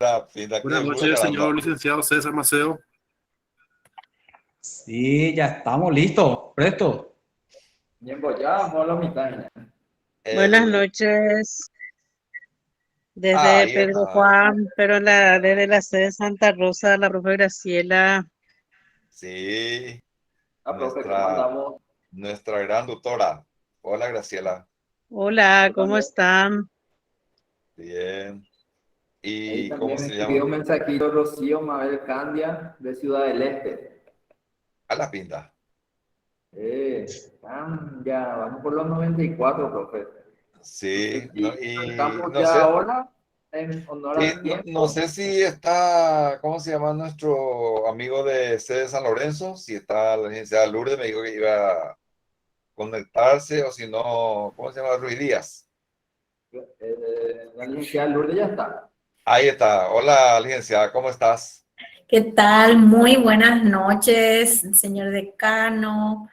La pinta, qué Buenas gusto, noches, señor caramba. licenciado César Maceo. Sí, ya estamos listos, presto. Bien, pues ya vamos a la mitad. Buenas El... noches desde Ahí Pedro está. Juan, pero desde la sede de Santa Rosa, la profe Graciela. Sí, Profe, ¿cómo nuestra, andamos? nuestra gran doctora. Hola, Graciela. Hola, Yo ¿cómo también. están? Bien. Ahí ¿Y cómo también me se escribió llama? un mensajito Rocío Mabel Candia de Ciudad del Este. A la pinta. Ya, vamos por los 94, profe. No sé Sí, no, si y arrancamos no ya sé, ahora en honor sí, al no tiempo. sé si está, ¿cómo se llama nuestro amigo de sede de San Lorenzo? Si está la licenciada Lourdes, me dijo que iba a conectarse, o si no, ¿cómo se llama? Ruiz Díaz. La licenciada Lourdes ya está. Ahí está. Hola, licenciada, ¿cómo estás? ¿Qué tal? Muy buenas noches, señor decano.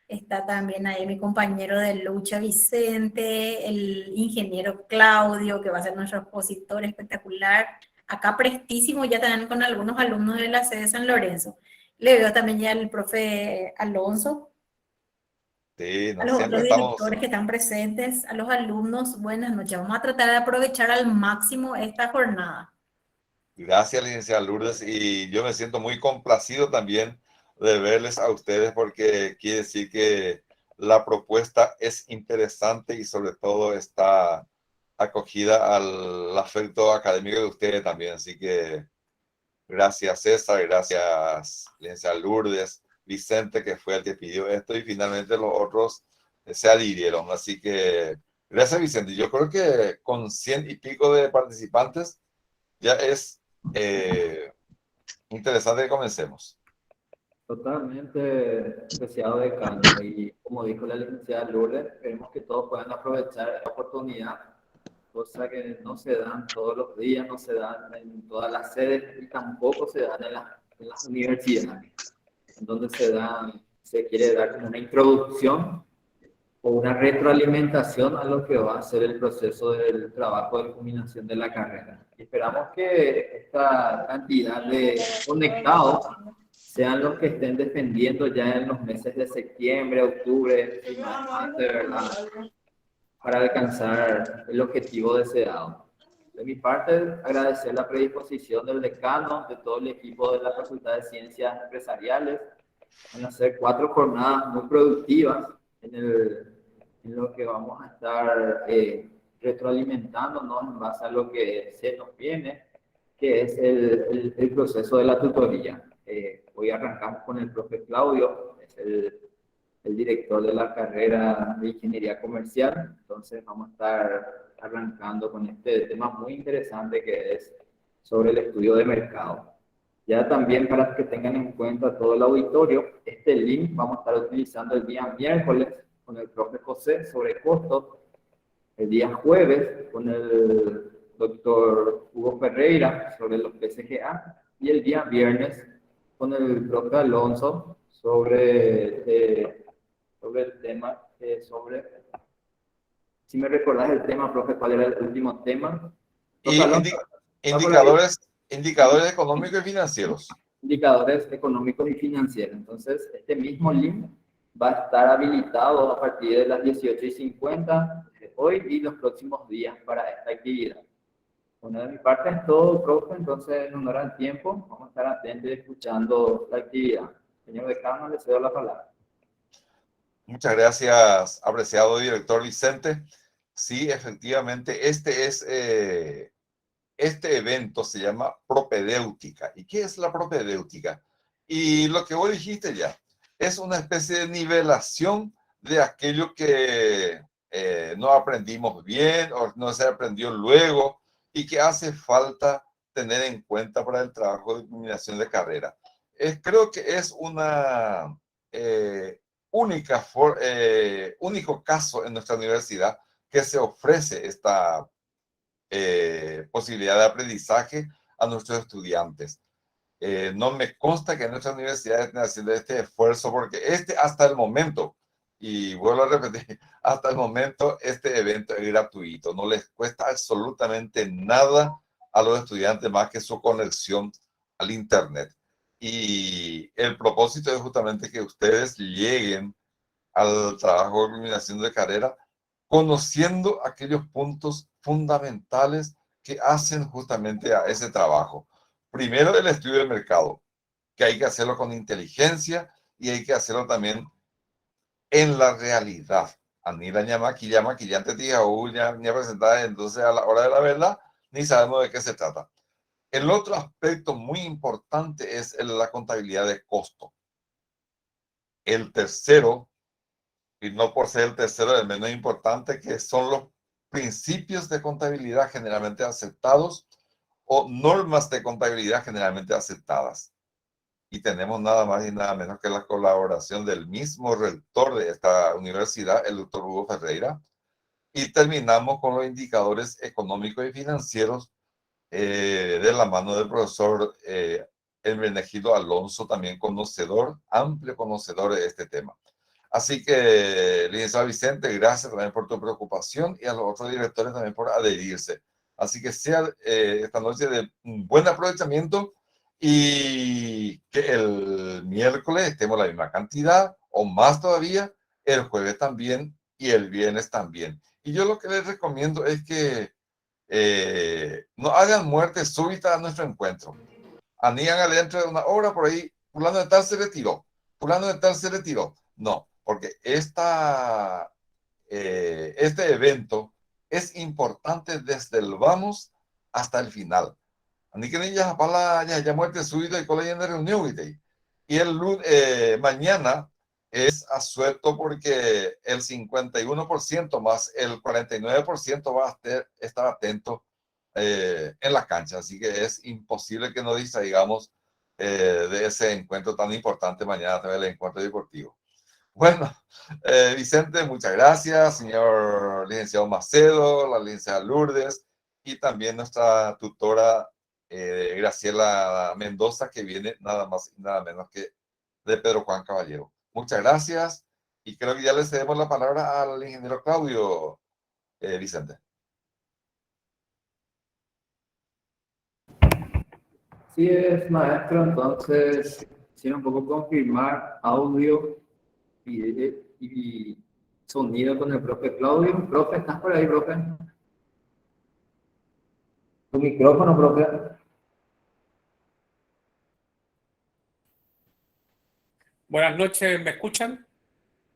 Está también ahí mi compañero de lucha, Vicente, el ingeniero Claudio, que va a ser nuestro expositor espectacular. Acá prestísimo ya también con algunos alumnos de la sede de San Lorenzo. Le veo también ya al profe Alonso, Sí, a no, los siempre otros estamos. directores que están presentes, a los alumnos. Buenas noches. Vamos a tratar de aprovechar al máximo esta jornada. Gracias, licenciada Lourdes. Y yo me siento muy complacido también de verles a ustedes porque quiere decir que la propuesta es interesante y sobre todo está acogida al afecto académico de ustedes también. Así que gracias, César, gracias, licenciada Lourdes, Vicente, que fue el que pidió esto, y finalmente los otros se adhirieron. Así que gracias, Vicente. Yo creo que con 100 y pico de participantes ya es interesante que comencemos. Totalmente deseado decano. Y como dijo la licenciada Lourdes, esperemos que todos puedan aprovechar la oportunidad, cosa que no se dan todos los días, no se dan en todas las sedes y tampoco se dan en las universidades, en donde se quiere dar como una introducción o una retroalimentación a lo que va a ser el proceso del trabajo de culminación de la carrera. Y esperamos que esta cantidad de conectados sean los que estén defendiendo ya en los meses de septiembre, octubre, y más de verdad, para alcanzar el objetivo deseado. De mi parte, agradecer la predisposición del decano, de todo el equipo de la Facultad de Ciencias Empresariales. Van a ser 4 jornadas muy productivas en lo que vamos a estar retroalimentándonos en base a lo que se nos viene, que es el proceso de la tutoría. Hoy arrancamos con el profe Claudio, es el director de la carrera de Ingeniería Comercial. Entonces vamos a estar arrancando con este tema muy interesante que es sobre el estudio de mercado. Ya también para que tengan en cuenta todo el auditorio, este link vamos a estar utilizando el día miércoles con el profe José sobre costos, el día jueves con el doctor Hugo Ferreira sobre los PCGA y el día viernes con el profe Alonso sobre el tema, si me recordás el tema, profe, ¿cuál era el último tema? Profe Y Alonso, ¿está por ahí? indicadores económicos y financieros. Indicadores económicos y financieros. Entonces, este mismo link va a estar habilitado a partir de las 18:50 de hoy y los próximos días para esta actividad. Bueno, de mi parte es todo, profe. Entonces, en honor al tiempo, vamos a estar atentos y escuchando la actividad. Señor decano, le cedo la palabra. Muchas gracias, apreciado director Vicente. Sí, efectivamente, este evento se llama propedéutica. ¿Y qué es la propedéutica? Y lo que vos dijiste ya, es una especie de nivelación de aquello que no aprendimos bien o no se aprendió luego y que hace falta tener en cuenta para el trabajo de culminación de carrera. Creo que es una único caso en nuestra universidad que se ofrece esta posibilidad de aprendizaje a nuestros estudiantes. No me consta que en nuestras universidades estén haciendo este esfuerzo porque hasta el momento, y vuelvo a repetir, hasta el momento este evento es gratuito, no les cuesta absolutamente nada a los estudiantes más que su conexión al Internet. Y el propósito es justamente que ustedes lleguen al trabajo de culminación de carrera conociendo aquellos puntos fundamentales que hacen justamente a ese trabajo. Primero, el estudio del mercado, que hay que hacerlo con inteligencia y hay que hacerlo también en la realidad. Anila ñamaki, llama que ya te diga, ya presentada, entonces a la hora de la verdad, ni sabemos de qué se trata. El otro aspecto muy importante es la contabilidad de costo. El tercero, y no por ser el tercero el menos importante, que son los principios de contabilidad generalmente aceptados o normas de contabilidad generalmente aceptadas. Y tenemos nada más y nada menos que la colaboración del mismo rector de esta universidad, el doctor Hugo Ferreira. Y terminamos con los indicadores económicos y financieros de la mano del profesor Hermenegildo Alonso, también conocedor, amplio conocedor de este tema. Así que, licenciado Vicente, gracias también por tu preocupación y a los otros directores también por adherirse. Así que sea esta noche de un buen aprovechamiento y que el miércoles estemos la misma cantidad o más todavía, el jueves también y el viernes también. Y yo lo que les recomiendo es que no hagan muerte súbita a nuestro encuentro. Anían dentro de una hora por ahí, fulano de tal se retiró, fulano de tal se retiró. No, porque este evento es importante desde el vamos hasta el final. Así que ya muerte súbita y con la reunión. Y el mañana es asuelto porque el 51% más el 49% va a estar atento en la cancha. Así que es imposible que nos distraigamos de ese encuentro tan importante mañana, también el encuentro deportivo. Bueno, Vicente, muchas gracias, señor licenciado Macedo, la licenciada Lourdes y también nuestra tutora Graciela Mendoza, que viene nada más y nada menos que de Pedro Juan Caballero. Muchas gracias y creo que ya le cedemos la palabra al ingeniero Claudio, Vicente. Sí es, maestro, entonces quisiera un poco confirmar audio y sonido con el profe Claudio. Profe, ¿estás por ahí, profe? ¿Tu micrófono, profe? Buenas noches, ¿me escuchan?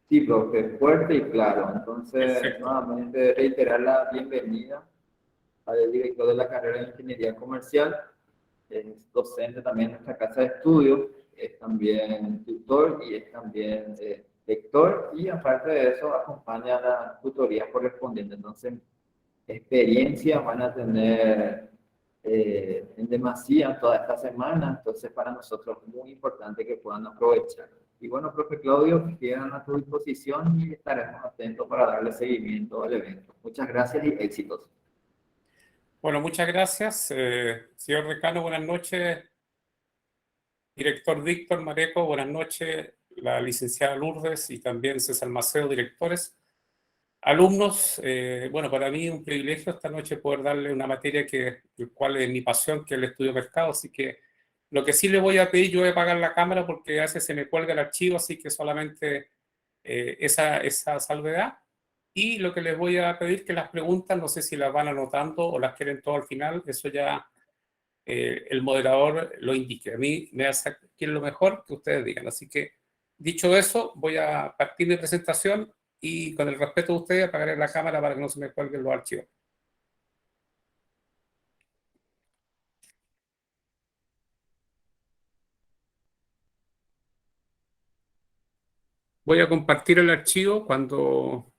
Sí, profe, fuerte y claro. Entonces, Perfecto. nuevamente reiterar la bienvenida al director de la carrera de Ingeniería Comercial. Es docente también en nuestra casa de estudios, es también tutor y es también lector, y aparte de eso acompaña las tutorías correspondientes. Entonces, experiencia van a tener en demasía toda esta semana, entonces para nosotros es muy importante que puedan aprovechar. Y bueno, profe Claudio, quedan a tu disposición y estaremos atentos para darle seguimiento al evento. Muchas gracias y éxitos. Bueno, muchas gracias. Señor decano, buenas noches. Director Víctor Mareco, buenas noches. La licenciada Lourdes y también César Macedo, directores. Alumnos, bueno, para mí es un privilegio esta noche poder darle una materia el cual es mi pasión, que es el estudio de mercado, así que lo que sí le voy a pedir, yo voy a apagar la cámara porque a veces se me cuelga el archivo, así que solamente esa salvedad. Y lo que les voy a pedir que las preguntas, no sé si las van anotando o las quieren todo al final, eso ya el moderador lo indique. A mí me hace que es lo mejor que ustedes digan. Así que, dicho eso, voy a partir mi presentación y con el respeto de ustedes apagaré la cámara para que no se me cuelguen los archivos. Voy a compartir el archivo cuando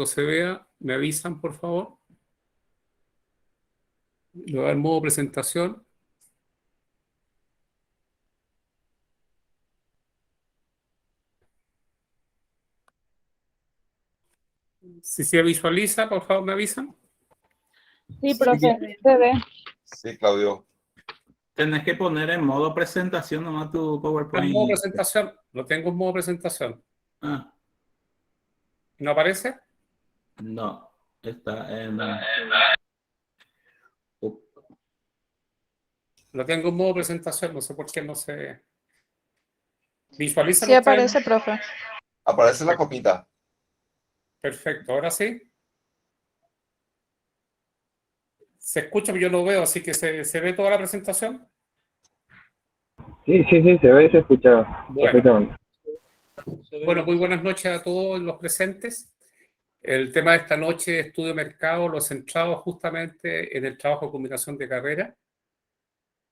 se vea, me avisan, por favor. Le voy a dar modo presentación. Si se visualiza, por favor, me avisan. Sí, profe, se ve. Sí, Claudio. Tenés que poner en modo presentación nomás tu PowerPoint. En modo presentación, lo tengo en modo presentación. Ah. ¿No aparece? No, está en... Lo tengo en modo presentación, no sé por qué no se visualiza. Sí aparece, profe. Aparece la copita. Perfecto, ahora sí. Se escucha, pero yo no veo, así que se ve toda la presentación. Sí, se ve y se escucha perfectamente. Bueno, muy buenas noches a todos los presentes. El tema de esta noche es estudio de mercado, lo centrado justamente en el trabajo de combinación de carrera.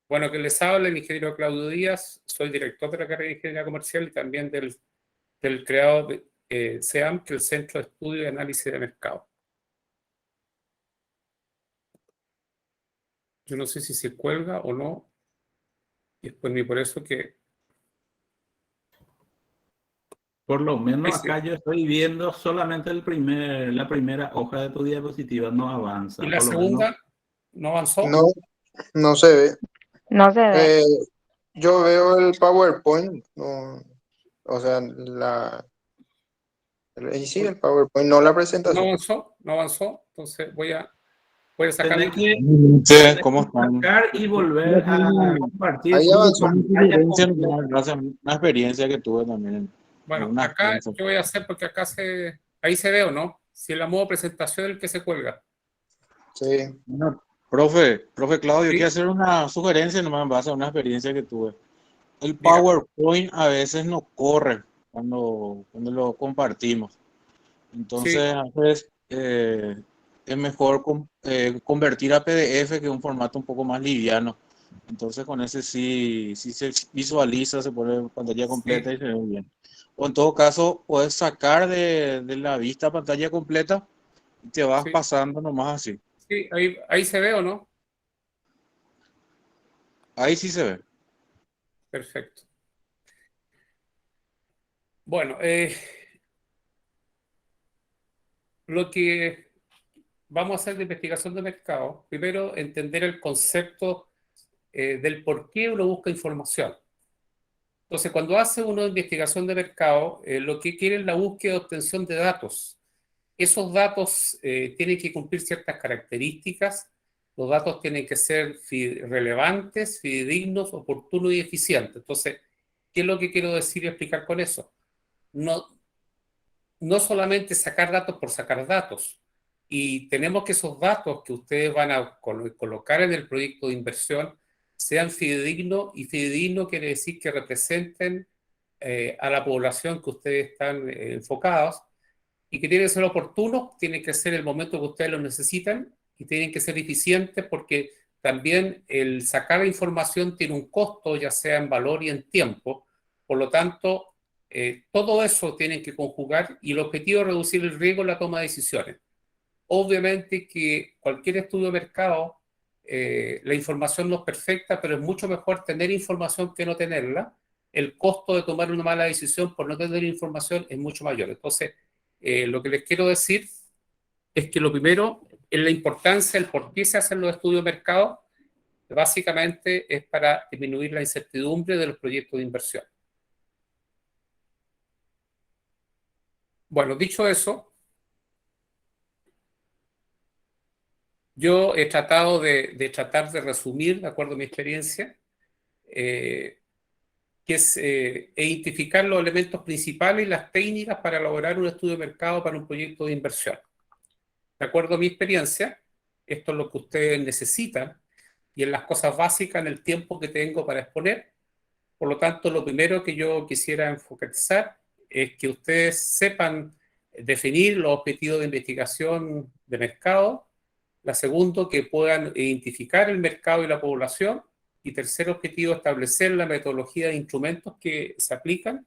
Bueno, que les habla el ingeniero Claudio Díaz, soy director de la carrera de Ingeniería Comercial y también del creado de CEAM, que es el Centro de Estudio y Análisis de Mercado. Yo no sé si se cuelga o no, y después ni por eso que... Por lo menos Sí. acá yo estoy viendo solamente la primera hoja de tu diapositiva, no avanza. ¿Y la Por lo segunda menos, no avanzó? No, no se ve. No se ve. Yo veo el PowerPoint, no, o sea, sí, el PowerPoint, no la No presentación. avanzó, no avanzó. Entonces voy a sacarlo. tenés que Sí, ¿cómo están? sacar y volver a compartir Ahí tu avanzó. pantalla Experiencia, completa. gracias a una experiencia que tuve también en Bueno, algunas acá clases. yo voy a hacer porque acá ahí se ve o no. Si en la modo presentación el que se cuelga. Sí. Bueno, profe Claudio, Sí. quiero hacer una sugerencia nomás en base a una experiencia que tuve. El Diga. PowerPoint a veces no corre cuando lo compartimos. Entonces, a veces es mejor convertir a PDF, que es un formato un poco más liviano. Entonces, con ese sí se visualiza, se pone pantalla completa y se ve bien. O en todo caso, puedes sacar de la vista pantalla completa y te vas Sí. pasando nomás así. Sí, ahí se ve o no. Ahí sí se ve. Perfecto. Bueno, lo que vamos a hacer de investigación de mercado, primero entender el concepto del por qué uno busca información. Entonces, cuando hace uno investigación de mercado, lo que quiere es la búsqueda de obtención de datos. Esos datos tienen que cumplir ciertas características. Los datos tienen que ser relevantes, fidedignos, oportunos y eficientes. Entonces, ¿qué es lo que quiero decir y explicar con eso? No solamente sacar datos por sacar datos. Y tenemos que esos datos que ustedes van a colocar en el proyecto de inversión sean fidedignos, y fidedigno quiere decir que representen a la población que ustedes están enfocados, y que tienen que ser oportunos, tienen que ser el momento que ustedes los necesitan, y tienen que ser eficientes, porque también el sacar información tiene un costo, ya sea en valor y en tiempo. Por lo tanto, todo eso tienen que conjugar, y el objetivo es reducir el riesgo en la toma de decisiones. Obviamente que cualquier estudio de mercado, la información no es perfecta, pero es mucho mejor tener información que no tenerla. El costo de tomar una mala decisión por no tener información es mucho mayor. Entonces, lo que les quiero decir es que lo primero es la importancia, el por qué se hacen los estudios de mercado. Básicamente es para disminuir la incertidumbre de los proyectos de inversión. Bueno, dicho eso, yo he tratado tratar de resumir, de acuerdo a mi experiencia, que es identificar los elementos principales y las técnicas para elaborar un estudio de mercado para un proyecto de inversión. De acuerdo a mi experiencia, esto es lo que ustedes necesitan, y en las cosas básicas en el tiempo que tengo para exponer. Por lo tanto, lo primero que yo quisiera enfatizar es que ustedes sepan definir los objetivos de investigación de mercado. La segunda, que puedan identificar el mercado y la población. Y tercer objetivo, establecer la metodología de instrumentos que se aplican.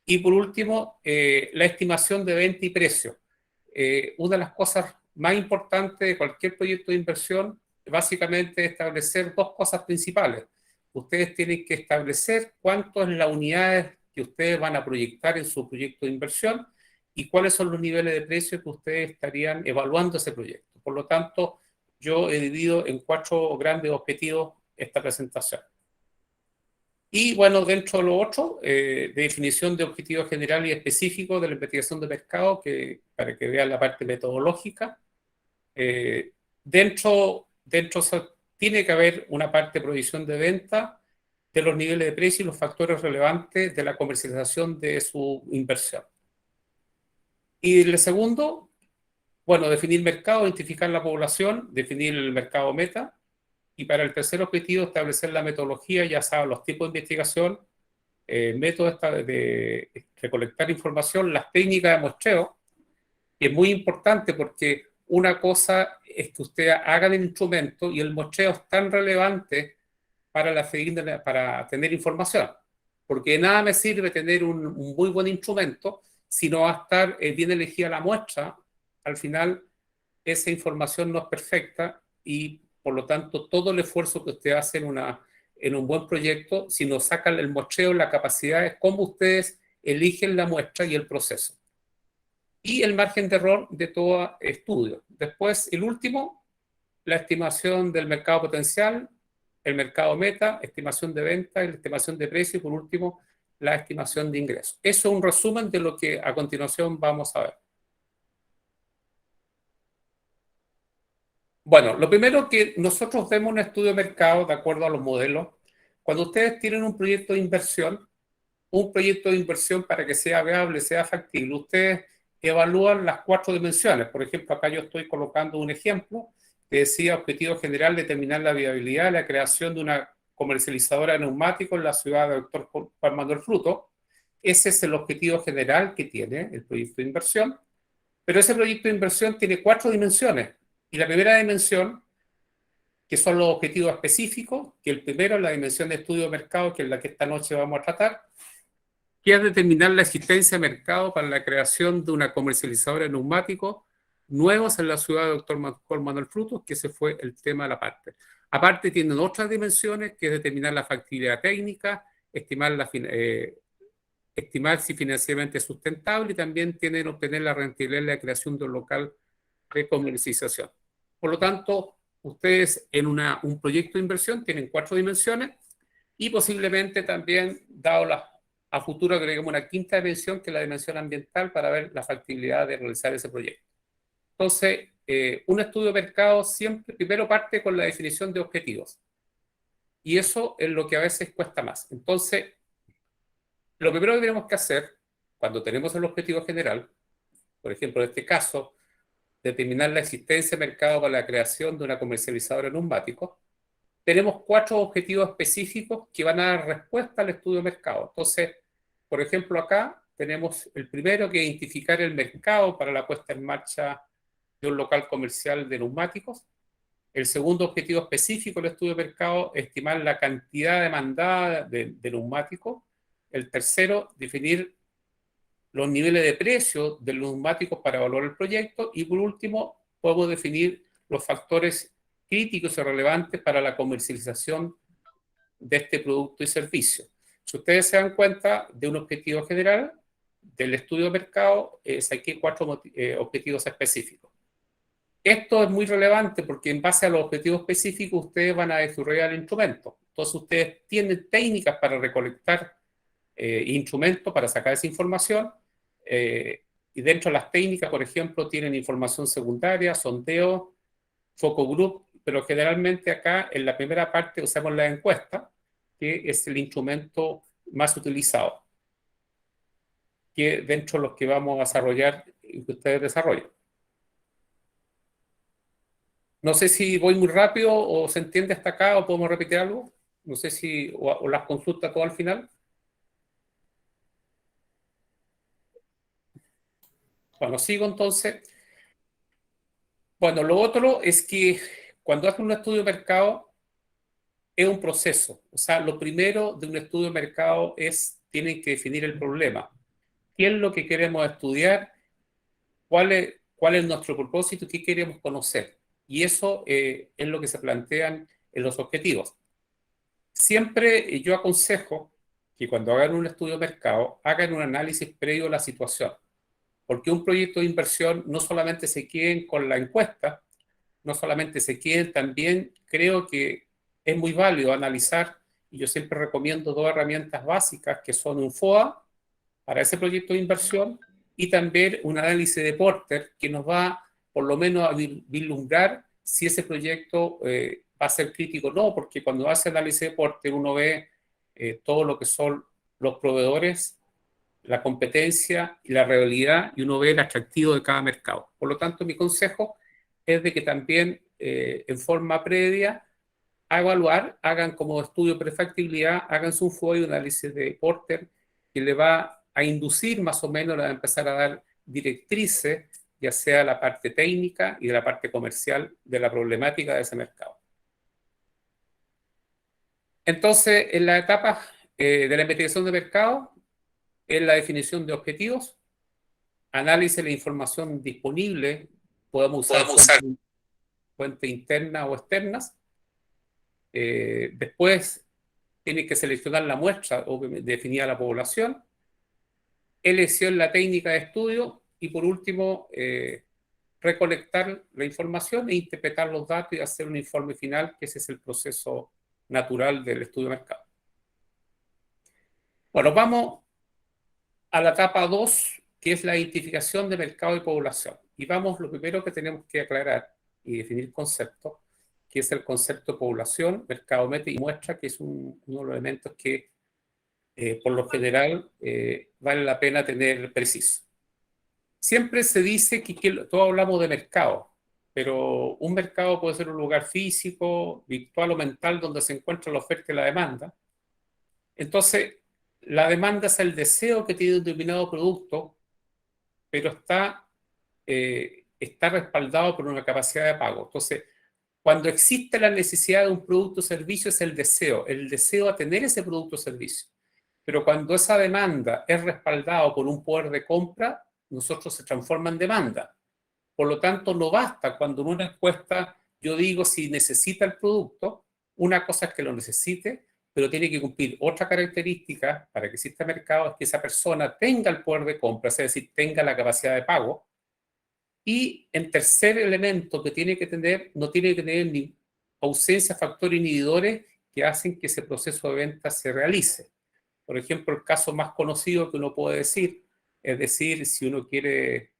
Y por último, la estimación de venta y precio. Una de las cosas más importantes de cualquier proyecto de inversión, básicamente, es establecer dos cosas principales. Ustedes tienen que establecer cuánto es la unidades que ustedes van a proyectar en su proyecto de inversión y cuáles son los niveles de precio que ustedes estarían evaluando ese proyecto. Por lo tanto, yo he dividido en 4 grandes objetivos esta presentación. Y bueno, dentro de lo otro, de definición de objetivos generales y específicos de la investigación de mercado, para que vean la parte metodológica, dentro tiene que haber una parte de provisión de venta, de los niveles de precio y los factores relevantes de la comercialización de su inversión. Y el segundo, bueno, definir mercado, identificar la población, definir el mercado meta. Y para el tercer objetivo, establecer la metodología, ya saben, los tipos de investigación, métodos de recolectar información, las técnicas de muestreo, que es muy importante porque una cosa es que usted haga el instrumento y el muestreo es tan relevante para tener información, porque de nada me sirve tener un muy buen instrumento si no va a estar bien elegida la muestra. Al final, esa información no es perfecta y, por lo tanto, todo el esfuerzo que usted hace en un buen proyecto, si no sacan el muestreo, la capacidad es cómo ustedes eligen la muestra y el proceso. Y el margen de error de todo estudio. Después, el último, la estimación del mercado potencial, el mercado meta, estimación de venta, la estimación de precio y, por último, la estimación de ingresos. Eso es un resumen de lo que a continuación vamos a ver. Bueno, lo primero que nosotros vemos un estudio de mercado de acuerdo a los modelos. Cuando ustedes tienen un proyecto de inversión para que sea viable, sea factible, ustedes evalúan las 4 dimensiones. Por ejemplo, acá yo estoy colocando un ejemplo que decía objetivo general, determinar la viabilidad de la creación de una comercializadora de neumáticos en la ciudad de Dr. Juan Manuel Fruto. Ese es el objetivo general que tiene el proyecto de inversión. Pero ese proyecto de inversión tiene 4 dimensiones. Y la primera dimensión, que son los objetivos específicos, que el primero es la dimensión de estudio de mercado, que es la que esta noche vamos a tratar, que es determinar la existencia de mercado para la creación de una comercializadora de neumáticos nuevos en la ciudad de Dr. Juan Manuel Frutos, que ese fue el tema de la parte. Aparte tienen otras dimensiones, que es determinar la factibilidad técnica, estimar si financieramente es sustentable, y también tienen obtener la rentabilidad de la creación de un local de comercialización. Por lo tanto, ustedes en un proyecto de inversión tienen 4 dimensiones y posiblemente también, dado a futuro, agregamos una 5ª dimensión, que es la dimensión ambiental, para ver la factibilidad de realizar ese proyecto. Entonces, un estudio de mercado siempre primero parte con la definición de objetivos. Y eso es lo que a veces cuesta más. Entonces, lo primero que tenemos que hacer cuando tenemos el objetivo general, por ejemplo, en este caso, determinar la existencia de mercado para la creación de una comercializadora de neumáticos, tenemos 4 objetivos específicos que van a dar respuesta al estudio de mercado. Entonces, por ejemplo, acá tenemos el primero, que es identificar el mercado para la puesta en marcha de un local comercial de neumáticos. El segundo objetivo específico del estudio de mercado es estimar la cantidad demandada de neumáticos. El tercero, definir los niveles de precio de los neumáticos para evaluar el proyecto. Y por último, podemos definir los factores críticos y relevantes para la comercialización de este producto y servicio. Si ustedes se dan cuenta de un objetivo general del estudio de mercado, saqué 4 objetivos específicos. Esto es muy relevante porque en base a los objetivos específicos ustedes van a desarrollar el instrumento. Entonces ustedes tienen técnicas para recolectar instrumentos para sacar esa información, y dentro de las técnicas, por ejemplo, tienen información secundaria, sondeo, focus group, pero generalmente acá en la primera parte usamos la encuesta, que es el instrumento más utilizado, que dentro de los que vamos a desarrollar y que ustedes desarrollan. No sé si voy muy rápido o se entiende hasta acá o podemos repetir algo. No sé si o las consultas todo al final. Bueno, sigo entonces. Bueno, lo otro es que cuando hacen un estudio de mercado es un proceso. O sea, lo primero de un estudio de mercado tienen que definir el problema. ¿Qué es lo que queremos estudiar? ¿Cuál es nuestro propósito? ¿Qué queremos conocer? Y eso es lo que se plantean en los objetivos. Siempre yo aconsejo que cuando hagan un estudio de mercado, hagan un análisis previo a la situación. Porque un proyecto de inversión no solamente se queden con la encuesta, no solamente se queden, también creo que es muy válido analizar y yo siempre recomiendo dos herramientas básicas que son un FOA para ese proyecto de inversión y también un análisis de Porter que nos va por lo menos a vislumbrar si ese proyecto va a ser crítico o no, porque cuando hace análisis de Porter uno ve todo lo que son los proveedores, la competencia y la realidad, y uno ve el atractivo de cada mercado. Por lo tanto, mi consejo es de que también en forma previa a evaluar, hagan como estudio de prefactibilidad, hagan su FOA y un análisis de Porter que le va a inducir más o menos, le va a empezar a dar directrices, ya sea la parte técnica y de la parte comercial de la problemática de ese mercado. Entonces, en la etapa de la investigación de mercado, es la definición de objetivos, análisis de la información disponible, podemos usar fuentes internas o externas. Después, tiene que seleccionar la muestra o definir a la población, elección la técnica de estudio y por último, recolectar la información e interpretar los datos y hacer un informe final, que ese es el proceso natural del estudio de mercado. Bueno, vamos a la etapa 2, que es la identificación de mercado y población. Y vamos, lo primero que tenemos que aclarar y definir conceptos, que es el concepto de población, mercado meta y muestra, que es uno de los elementos que por lo general vale la pena tener preciso. Siempre se dice que todos hablamos de mercado, pero un mercado puede ser un lugar físico, virtual o mental donde se encuentra la oferta y la demanda. Entonces, la demanda es el deseo que tiene un determinado producto, pero está respaldado por una capacidad de pago. Entonces, cuando existe la necesidad de un producto o servicio es el deseo a tener ese producto o servicio. Pero cuando esa demanda es respaldada por un poder de compra, nosotros se transforma en demanda. Por lo tanto, no basta cuando en una encuesta yo digo si necesita el producto, una cosa es que lo necesite, pero tiene que cumplir otra característica para que exista mercado, es que esa persona tenga el poder de compra, es decir, tenga la capacidad de pago. Y en tercer elemento que tiene que tener, no tiene que tener ni ausencia de factores inhibidores que hacen que ese proceso de venta se realice. Por ejemplo, el caso más conocido que uno puede decir, es decir, si uno quiere,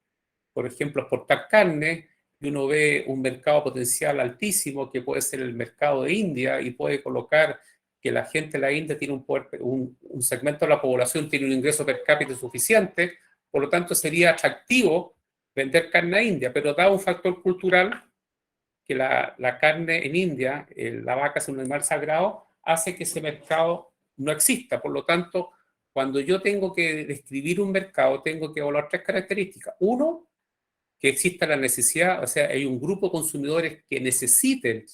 por ejemplo, exportar carne, y uno ve un mercado potencial altísimo, que puede ser el mercado de India, y puede colocar que la gente de la India tiene un segmento de la población tiene un ingreso per cápita suficiente, por lo tanto sería atractivo vender carne a India, pero da un factor cultural que la carne en India, la vaca es un animal sagrado, hace que ese mercado no exista. Por lo tanto, cuando yo tengo que describir un mercado, tengo que evaluar tres características. Uno, que exista la necesidad, o sea, hay un grupo de consumidores que necesiten,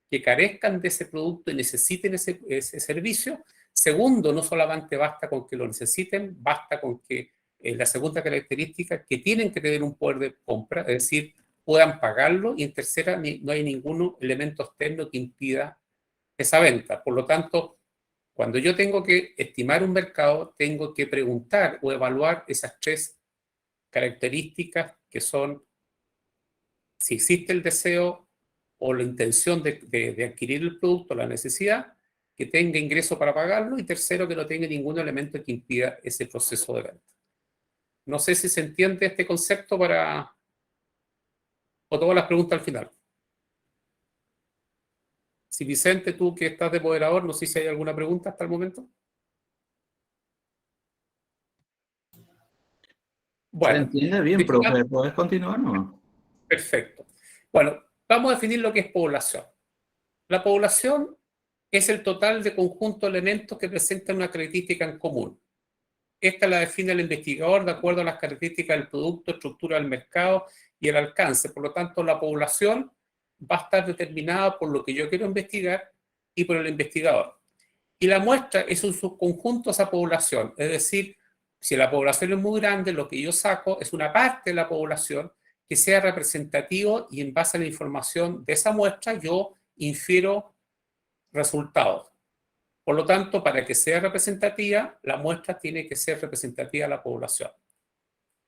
que carezcan de ese producto y necesiten ese servicio. Segundo, no solamente basta con que lo necesiten, basta con que la segunda característica, que tienen que tener un poder de compra, es decir, puedan pagarlo, y en tercera, no hay ningún elemento externo que impida esa venta. Por lo tanto, cuando yo tengo que estimar un mercado, tengo que preguntar o evaluar esas tres características que son si existe el deseo o la intención de adquirir el producto, la necesidad, que tenga ingreso para pagarlo, y tercero, que no tenga ningún elemento que impida ese proceso de venta. No sé si se entiende este concepto o todas las preguntas al final. Si Vicente, tú que estás de moderador, no sé si hay alguna pregunta hasta el momento. Bueno, se entiende bien, profe. ¿Puedes continuar, no? Perfecto. Bueno, vamos a definir lo que es población. La población es el total de conjunto de elementos que presentan una característica en común. Esta la define el investigador de acuerdo a las características del producto, estructura del mercado y el alcance. Por lo tanto, la población va a estar determinada por lo que yo quiero investigar y por el investigador. Y la muestra es un subconjunto de esa población. Es decir, si la población es muy grande, lo que yo saco es una parte de la población que sea representativo, y en base a la información de esa muestra yo infiero resultados. Por lo tanto, para que sea representativa, la muestra tiene que ser representativa de la población.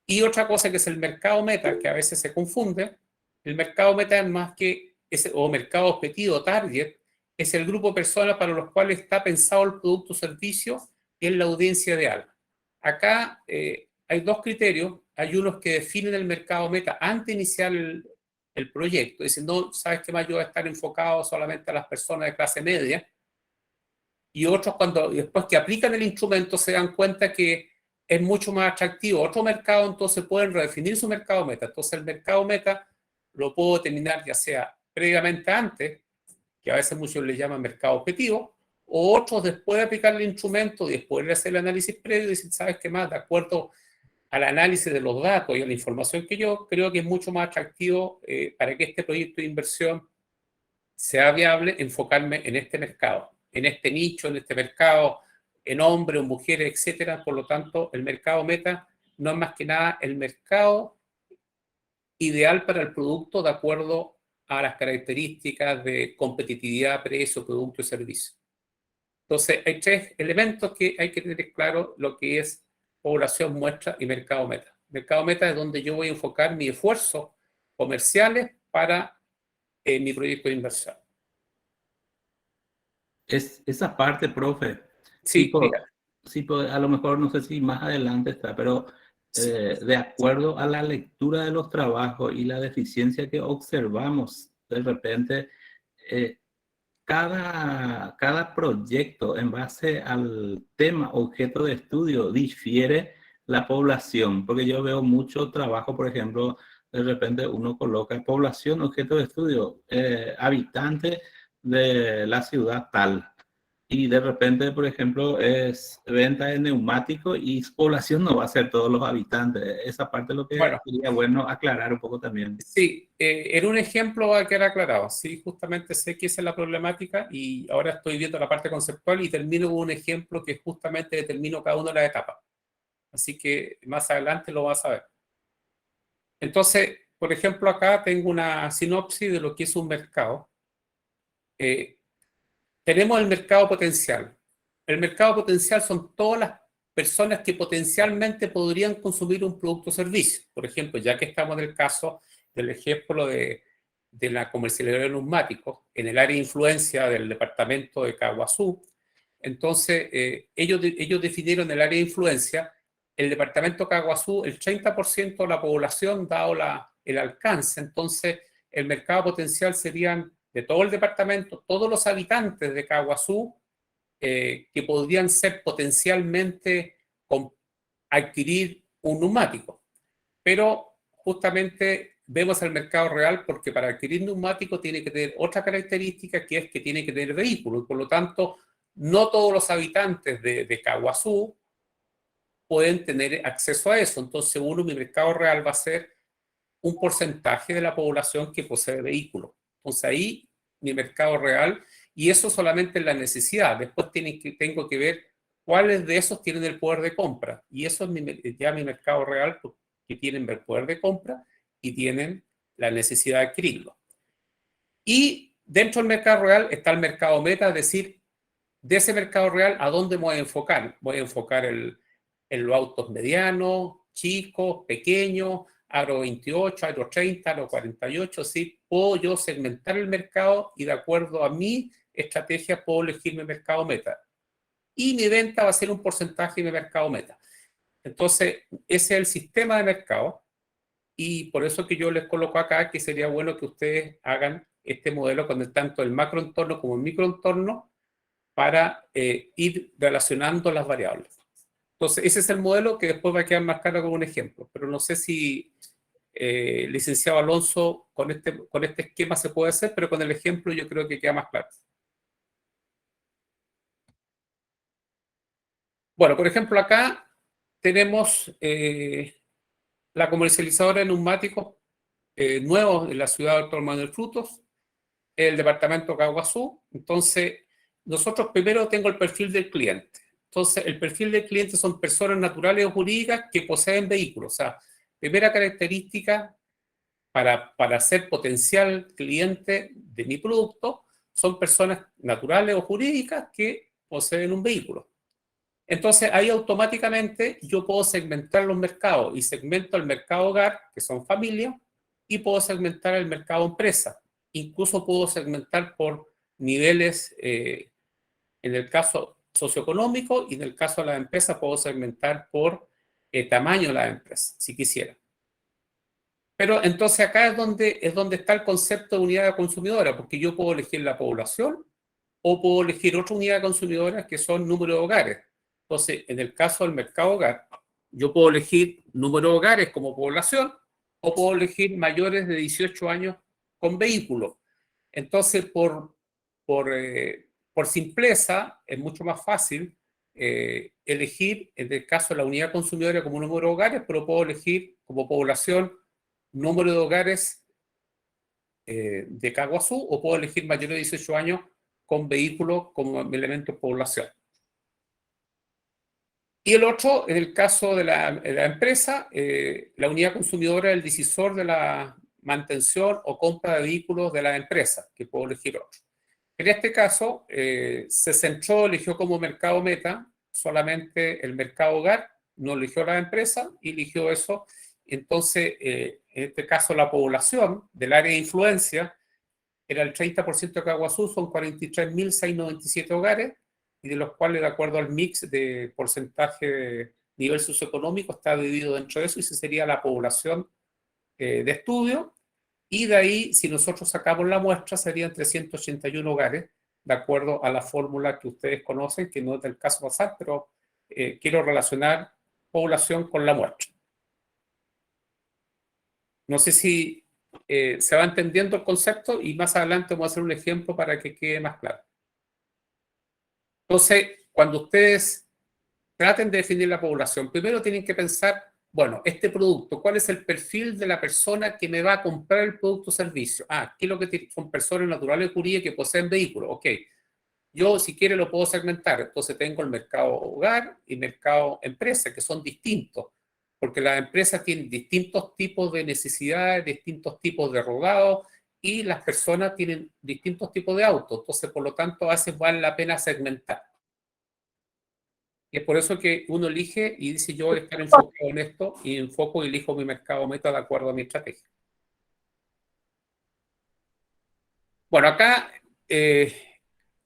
Y otra cosa que es el mercado meta, que a veces se confunde, el mercado meta es más que, o mercado objetivo, target, es el grupo de personas para los cuales está pensado el producto o servicio, y es la audiencia ideal. Acá hay dos criterios. Hay unos que definen el mercado meta antes de iniciar el proyecto. Dicen, no, ¿sabes qué más? Yo voy a estar enfocado solamente a las personas de clase media. Y otros, después que aplican el instrumento, se dan cuenta que es mucho más atractivo otro mercado, entonces pueden redefinir su mercado meta. Entonces el mercado meta lo puedo determinar ya sea previamente antes, que a veces muchos le llaman mercado objetivo, o otros después de aplicar el instrumento y después de hacer el análisis previo, dicen, ¿sabes qué más? De acuerdo al análisis de los datos y a la información que yo creo que es mucho más atractivo para que este proyecto de inversión sea viable, enfocarme en este mercado, en este nicho, en este mercado, en hombres o mujeres, etcétera. Por lo tanto, el mercado meta no es más que nada el mercado ideal para el producto de acuerdo a las características de competitividad, precio, producto y servicio. Entonces, hay tres elementos que hay que tener claro: lo que es población muestra y mercado meta. Mercado meta es donde yo voy a enfocar mis esfuerzos comerciales para mi proyecto de inversión. Esa parte, profe, Sí, a lo mejor no sé si más adelante está, pero de acuerdo a la lectura de los trabajos y la deficiencia que observamos, de repente, cada proyecto en base al tema objeto de estudio difiere la población, porque yo veo mucho trabajo, por ejemplo, de repente uno coloca población objeto de estudio, habitante de la ciudad tal, y de repente, por ejemplo, es venta de neumático y población no va a ser todos los habitantes. Esa parte es lo que sería bueno aclarar un poco también. Sí, en un ejemplo va a quedar aclarado. Sí, justamente sé que esa es la problemática y ahora estoy viendo la parte conceptual y termino con un ejemplo que justamente determino cada una de las etapas. Así que más adelante lo vas a ver. Entonces, por ejemplo, acá tengo una sinopsis de lo que es un mercado. Tenemos el mercado potencial. El mercado potencial son todas las personas que potencialmente podrían consumir un producto o servicio. Por ejemplo, ya que estamos en el caso del ejemplo de la comercialidad de neumáticos, en el área de influencia del departamento de Caguazú, entonces ellos definieron el área de influencia, el departamento de Caguazú, el 30% de la población, dado el alcance. Entonces el mercado potencial serían de todo el departamento, todos los habitantes de Caguazú que podrían ser potencialmente adquirir un neumático. Pero justamente vemos el mercado real porque para adquirir neumático tiene que tener otra característica, que es que tiene que tener vehículo. Y por lo tanto, no todos los habitantes de Caguazú pueden tener acceso a eso. Entonces, mi mercado real va a ser un porcentaje de la población que posee vehículo. Entonces ahí mi mercado real, y eso solamente es la necesidad. Después tengo que ver cuáles de esos tienen el poder de compra. Y eso es ya mi mercado real, que tienen el poder de compra y tienen la necesidad de adquirirlo. Y dentro del mercado real está el mercado meta, es decir, de ese mercado real, ¿a dónde me voy a enfocar? Voy a enfocar en los autos medianos, chicos, pequeños, Aro 28, Aro 30, Aro 48, ¿sí? Puedo yo segmentar el mercado y de acuerdo a mi estrategia puedo elegir mi mercado meta. Y mi venta va a ser un porcentaje de mi mercado meta. Entonces, ese es el sistema de mercado y por eso que yo les coloco acá que sería bueno que ustedes hagan este modelo con tanto el macroentorno como el microentorno para ir relacionando las variables. Entonces, ese es el modelo que después va a quedar más claro como un ejemplo. Pero no sé si, licenciado Alonso, con este esquema se puede hacer, pero con el ejemplo yo creo que queda más claro. Bueno, por ejemplo, acá tenemos la comercializadora de neumáticos nuevos en la ciudad de Doctor Manuel Frutos, el departamento Caguazú. Entonces, nosotros primero tengo el perfil del cliente. Entonces, el perfil del cliente son personas naturales o jurídicas que poseen vehículos. O sea, primera característica para ser potencial cliente de mi producto son personas naturales o jurídicas que poseen un vehículo. Entonces, ahí automáticamente yo puedo segmentar los mercados y segmento el mercado hogar, que son familias, y puedo segmentar el mercado empresa. Incluso puedo segmentar por niveles en el caso socioeconómico, y en el caso de las empresas puedo segmentar por tamaño de la empresa, si quisiera. Pero entonces acá es donde está el concepto de unidad consumidora, porque yo puedo elegir la población o puedo elegir otra unidad consumidora que son número de hogares. Entonces, en el caso del mercado hogar, yo puedo elegir número de hogares como población o puedo elegir mayores de 18 años con vehículo. Entonces, por simpleza, es mucho más fácil elegir, en el caso de la unidad consumidora, como número de hogares, pero puedo elegir como población número de hogares de Caguazú, o puedo elegir mayores de 18 años con vehículo como elemento de población. Y el otro, en el caso de la empresa, la unidad consumidora es el decisor de la mantención o compra de vehículos de la empresa, que puedo elegir otro. En este caso, se centró, eligió como mercado meta solamente el mercado hogar, no eligió la empresa y eligió eso. Entonces, en este caso, la población del área de influencia era el 30% de Caguazú, son 43.697 hogares, y de los cuales, de acuerdo al mix de porcentaje de nivel socioeconómico, está dividido dentro de eso, y esa sería la población de estudio. Y de ahí, si nosotros sacamos la muestra, serían 381 hogares, de acuerdo a la fórmula que ustedes conocen, que no es del caso pasar, pero quiero relacionar población con la muestra. No sé si se va entendiendo el concepto, y más adelante voy a hacer un ejemplo para que quede más claro. Entonces, cuando ustedes traten de definir la población, primero tienen que pensar, bueno, este producto, ¿cuál es el perfil de la persona que me va a comprar el producto o servicio? ¿Qué es lo que son personas naturales o jurídicas que poseen vehículos? Ok, yo si quiere lo puedo segmentar. Entonces tengo el mercado hogar y mercado empresa, que son distintos, porque las empresas tienen distintos tipos de necesidades, distintos tipos de rodados, y las personas tienen distintos tipos de autos. Entonces, por lo tanto, a veces vale la pena segmentar. Y es por eso que uno elige y dice, yo voy a estar enfocado en esto, y enfoco y elijo mi mercado meta de acuerdo a mi estrategia. Bueno, acá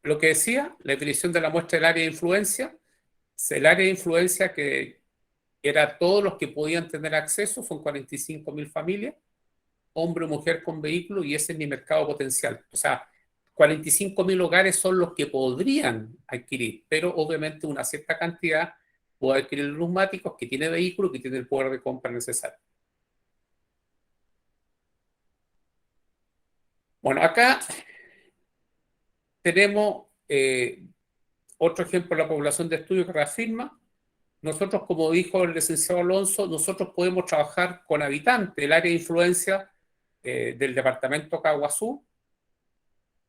lo que decía, la definición de la muestra del área de influencia. El área de influencia, que era todos los que podían tener acceso, son 45.000 familias, hombre o mujer con vehículo, y ese es mi mercado potencial. O sea, 45.000 hogares son los que podrían adquirir, pero obviamente una cierta cantidad puede adquirir los neumáticos, que tiene vehículo, que tiene el poder de compra necesario. Bueno, acá tenemos otro ejemplo de la población de estudio que reafirma. Nosotros, como dijo el licenciado Alonso, nosotros podemos trabajar con habitantes. El área de influencia del departamento Caguazú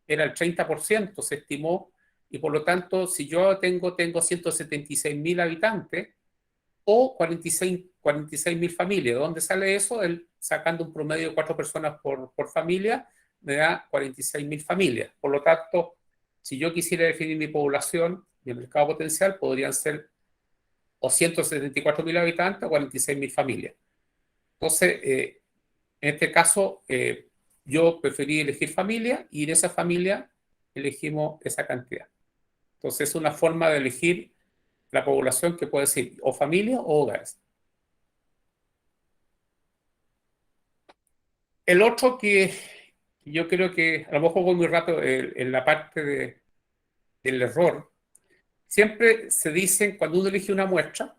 era el 30%, se estimó, y por lo tanto, si yo tengo 176.000 habitantes o 46.000 familias. ¿De dónde sale eso? Sacando un promedio de 4 personas por familia, me da 46.000 familias. Por lo tanto, si yo quisiera definir mi población, mi mercado potencial, podrían ser o 174.000 habitantes o 46.000 familias. Entonces, en este caso, yo preferí elegir familia, y en esa familia elegimos esa cantidad. Entonces, es una forma de elegir la población que puede ser o familia o hogares. El otro que yo creo que, a lo mejor voy muy rápido en la parte del error. Siempre se dice, cuando uno elige una muestra,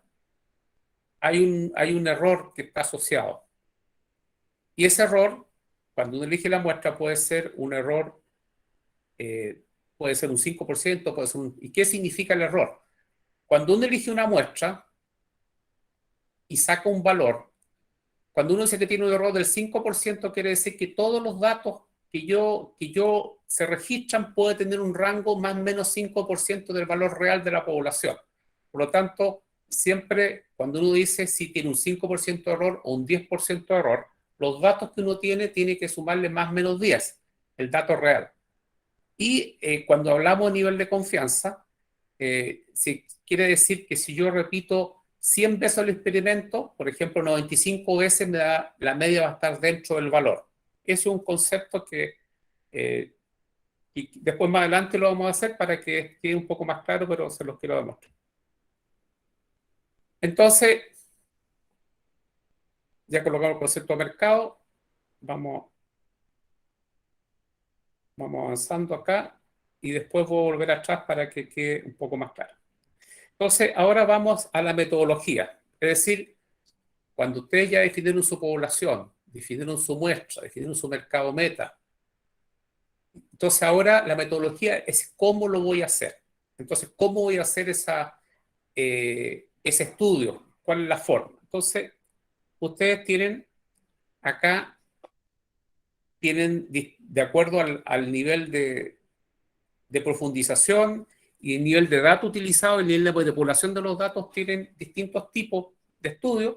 hay un error que está asociado. Y ese error, cuando uno elige la muestra, puede ser un error, puede ser un 5%, puede ser ¿Y qué significa el error? Cuando uno elige una muestra y saca un valor, cuando uno dice que tiene un error del 5%, quiere decir que todos los datos que se registran puede tener un rango más o menos 5% del valor real de la población. Por lo tanto, siempre cuando uno dice si tiene un 5% de error o un 10% de error, los datos que uno tiene que sumarle más o menos 10, el dato real. Y cuando hablamos a nivel de confianza, quiere decir que si yo repito 100 veces el experimento, por ejemplo, 95 veces la media va a estar dentro del valor. Ese es un concepto que Y después más adelante lo vamos a hacer para que quede un poco más claro, pero se los quiero demostrar. Entonces, ya colocamos el concepto de mercado, vamos avanzando acá y después voy a volver atrás para que quede un poco más claro. Entonces, ahora vamos a la metodología. Es decir, cuando ustedes ya definieron su población, definieron su muestra, definieron su mercado meta, entonces ahora la metodología es cómo lo voy a hacer. Entonces, ¿cómo voy a hacer ese estudio? ¿Cuál es la forma? Entonces, ustedes tienen acá, de acuerdo al nivel de profundización y el nivel de datos utilizado, el nivel de población de los datos, tienen distintos tipos de estudios.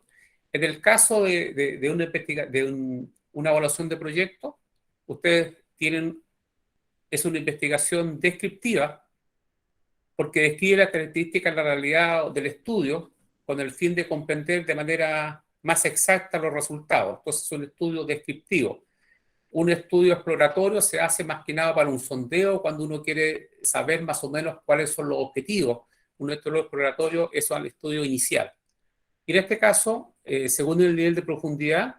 En el caso de una evaluación de proyecto, ustedes tienen, es una investigación descriptiva, porque describe las características de la realidad del estudio con el fin de comprender de manera más exacta los resultados. Entonces es un estudio descriptivo. Un estudio exploratorio se hace más que nada para un sondeo, cuando uno quiere saber más o menos cuáles son los objetivos. Un estudio exploratorio es el estudio inicial. Y en este caso, según el nivel de profundidad,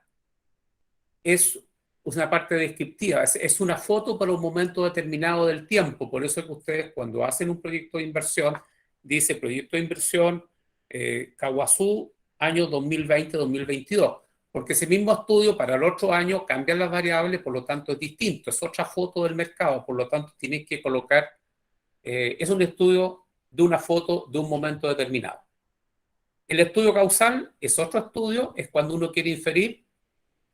es una parte descriptiva, es una foto para un momento determinado del tiempo. Por eso es que ustedes, cuando hacen un proyecto de inversión, dice proyecto de inversión Caaguazú, año 2020-2022. Porque ese mismo estudio para el otro año cambian las variables, por lo tanto es distinto, es otra foto del mercado, por lo tanto tienen que colocar, es un estudio de una foto de un momento determinado. El estudio causal es otro estudio, es cuando uno quiere inferir,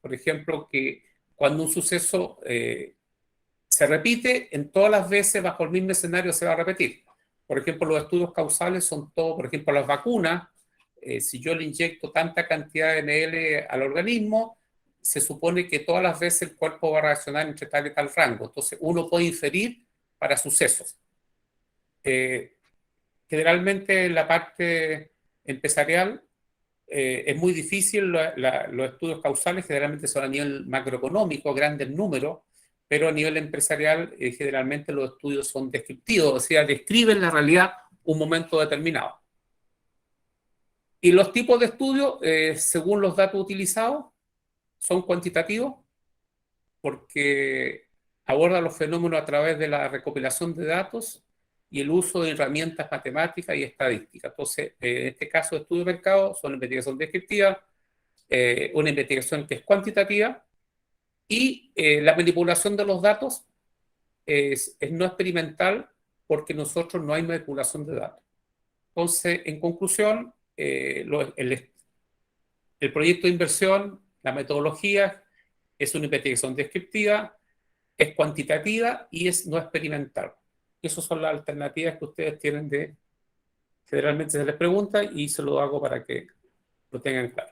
por ejemplo, que cuando un suceso se repite, en todas las veces bajo el mismo escenario se va a repetir. Por ejemplo, los estudios causales son todos, por ejemplo, las vacunas. Si yo le inyecto tanta cantidad de ml al organismo, se supone que todas las veces el cuerpo va a reaccionar entre tal y tal rango. Entonces, uno puede inferir para sucesos. Generalmente en la parte empresarial es muy difícil, los estudios causales generalmente son a nivel macroeconómico, grandes números, pero a nivel empresarial generalmente los estudios son descriptivos, o sea, describen la realidad un momento determinado. Y los tipos de estudios, según los datos utilizados, son cuantitativos, porque abordan los fenómenos a través de la recopilación de datos y el uso de herramientas matemáticas y estadísticas. Entonces, en este caso, estudio de mercado son investigación descriptiva, una investigación que es cuantitativa, y la manipulación de los datos es no experimental, porque nosotros no hay manipulación de datos. Entonces, en conclusión, el proyecto de inversión, la metodología, es una investigación descriptiva, es cuantitativa y es no experimental. Esas son las alternativas que ustedes tienen generalmente se les pregunta y se lo hago para que lo tengan claro.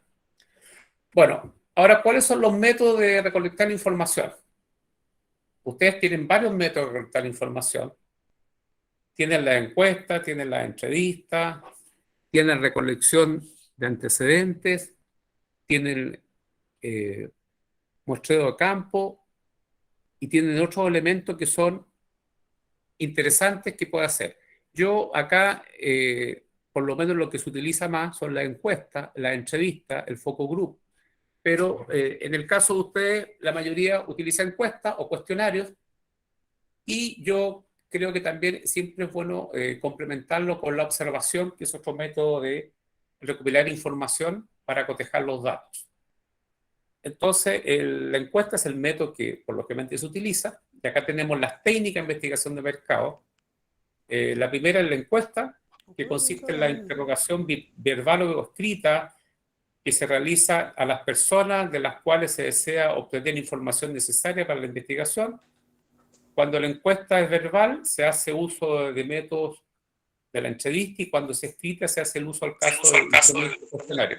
Bueno, ahora, ¿cuáles son los métodos de recolectar información? Ustedes tienen varios métodos de recolectar información. Tienen la encuesta, tienen la entrevista, tienen recolección de antecedentes, tienen muestreo de campo y tienen otros elementos que son interesantes que puede hacer. Yo acá, por lo menos lo que se utiliza más son las encuestas, la entrevista, el focus group, pero en el caso de ustedes, la mayoría utiliza encuestas o cuestionarios, y yo creo que también siempre es bueno complementarlo con la observación, que es otro método de recopilar información para cotejar los datos. Entonces, la encuesta es el método que por lo que se utiliza, y acá tenemos las técnicas de investigación de mercado. La primera es la encuesta, que consiste en la interrogación verbal o escrita que se realiza a las personas de las cuales se desea obtener información necesaria para la investigación. Cuando la encuesta es verbal, se hace uso de métodos de la entrevista, y cuando es escrita se hace el uso al caso del cuestionario.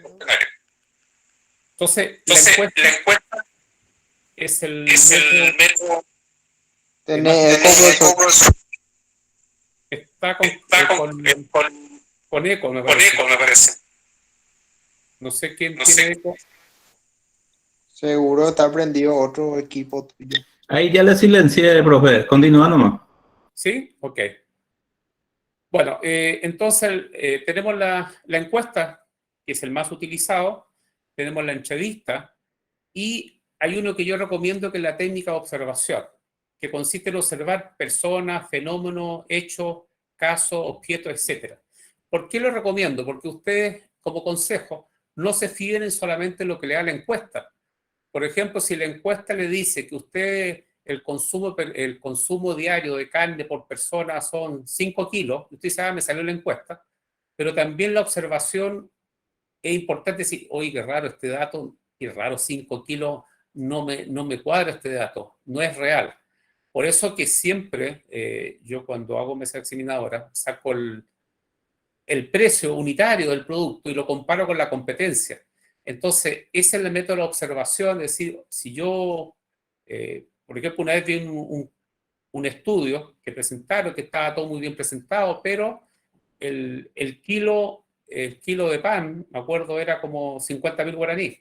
Entonces, la encuesta es el método. Está con eco, me parece. No sé quién tiene eco. Seguro está prendido otro equipo tuyo. Ahí ya le silencié, profe. Continúa nomás. ¿Sí? Ok. Bueno, entonces tenemos la encuesta, que es el más utilizado, tenemos la entrevista, y hay uno que yo recomiendo, que es la técnica de observación, que consiste en observar personas, fenómenos, hechos, casos, objetos, etc. ¿Por qué lo recomiendo? Porque ustedes, como consejo, no se fíen en solamente lo que le da la encuesta. Por ejemplo, si la encuesta le dice que usted, el consumo diario de carne por persona son 5 kilos, usted dice, me salió la encuesta, pero también la observación es importante decir, oye, qué raro este dato, qué raro, 5 kilos, no me cuadra este dato, no es real. Por eso que siempre, yo cuando hago mesa examinadora, saco el precio unitario del producto y lo comparo con la competencia. Entonces, ese es el método de observación, es decir, si yo, por ejemplo, una vez vi un estudio que presentaron, que estaba todo muy bien presentado, pero el kilo de pan, me acuerdo, era como 50.000 guaraníes.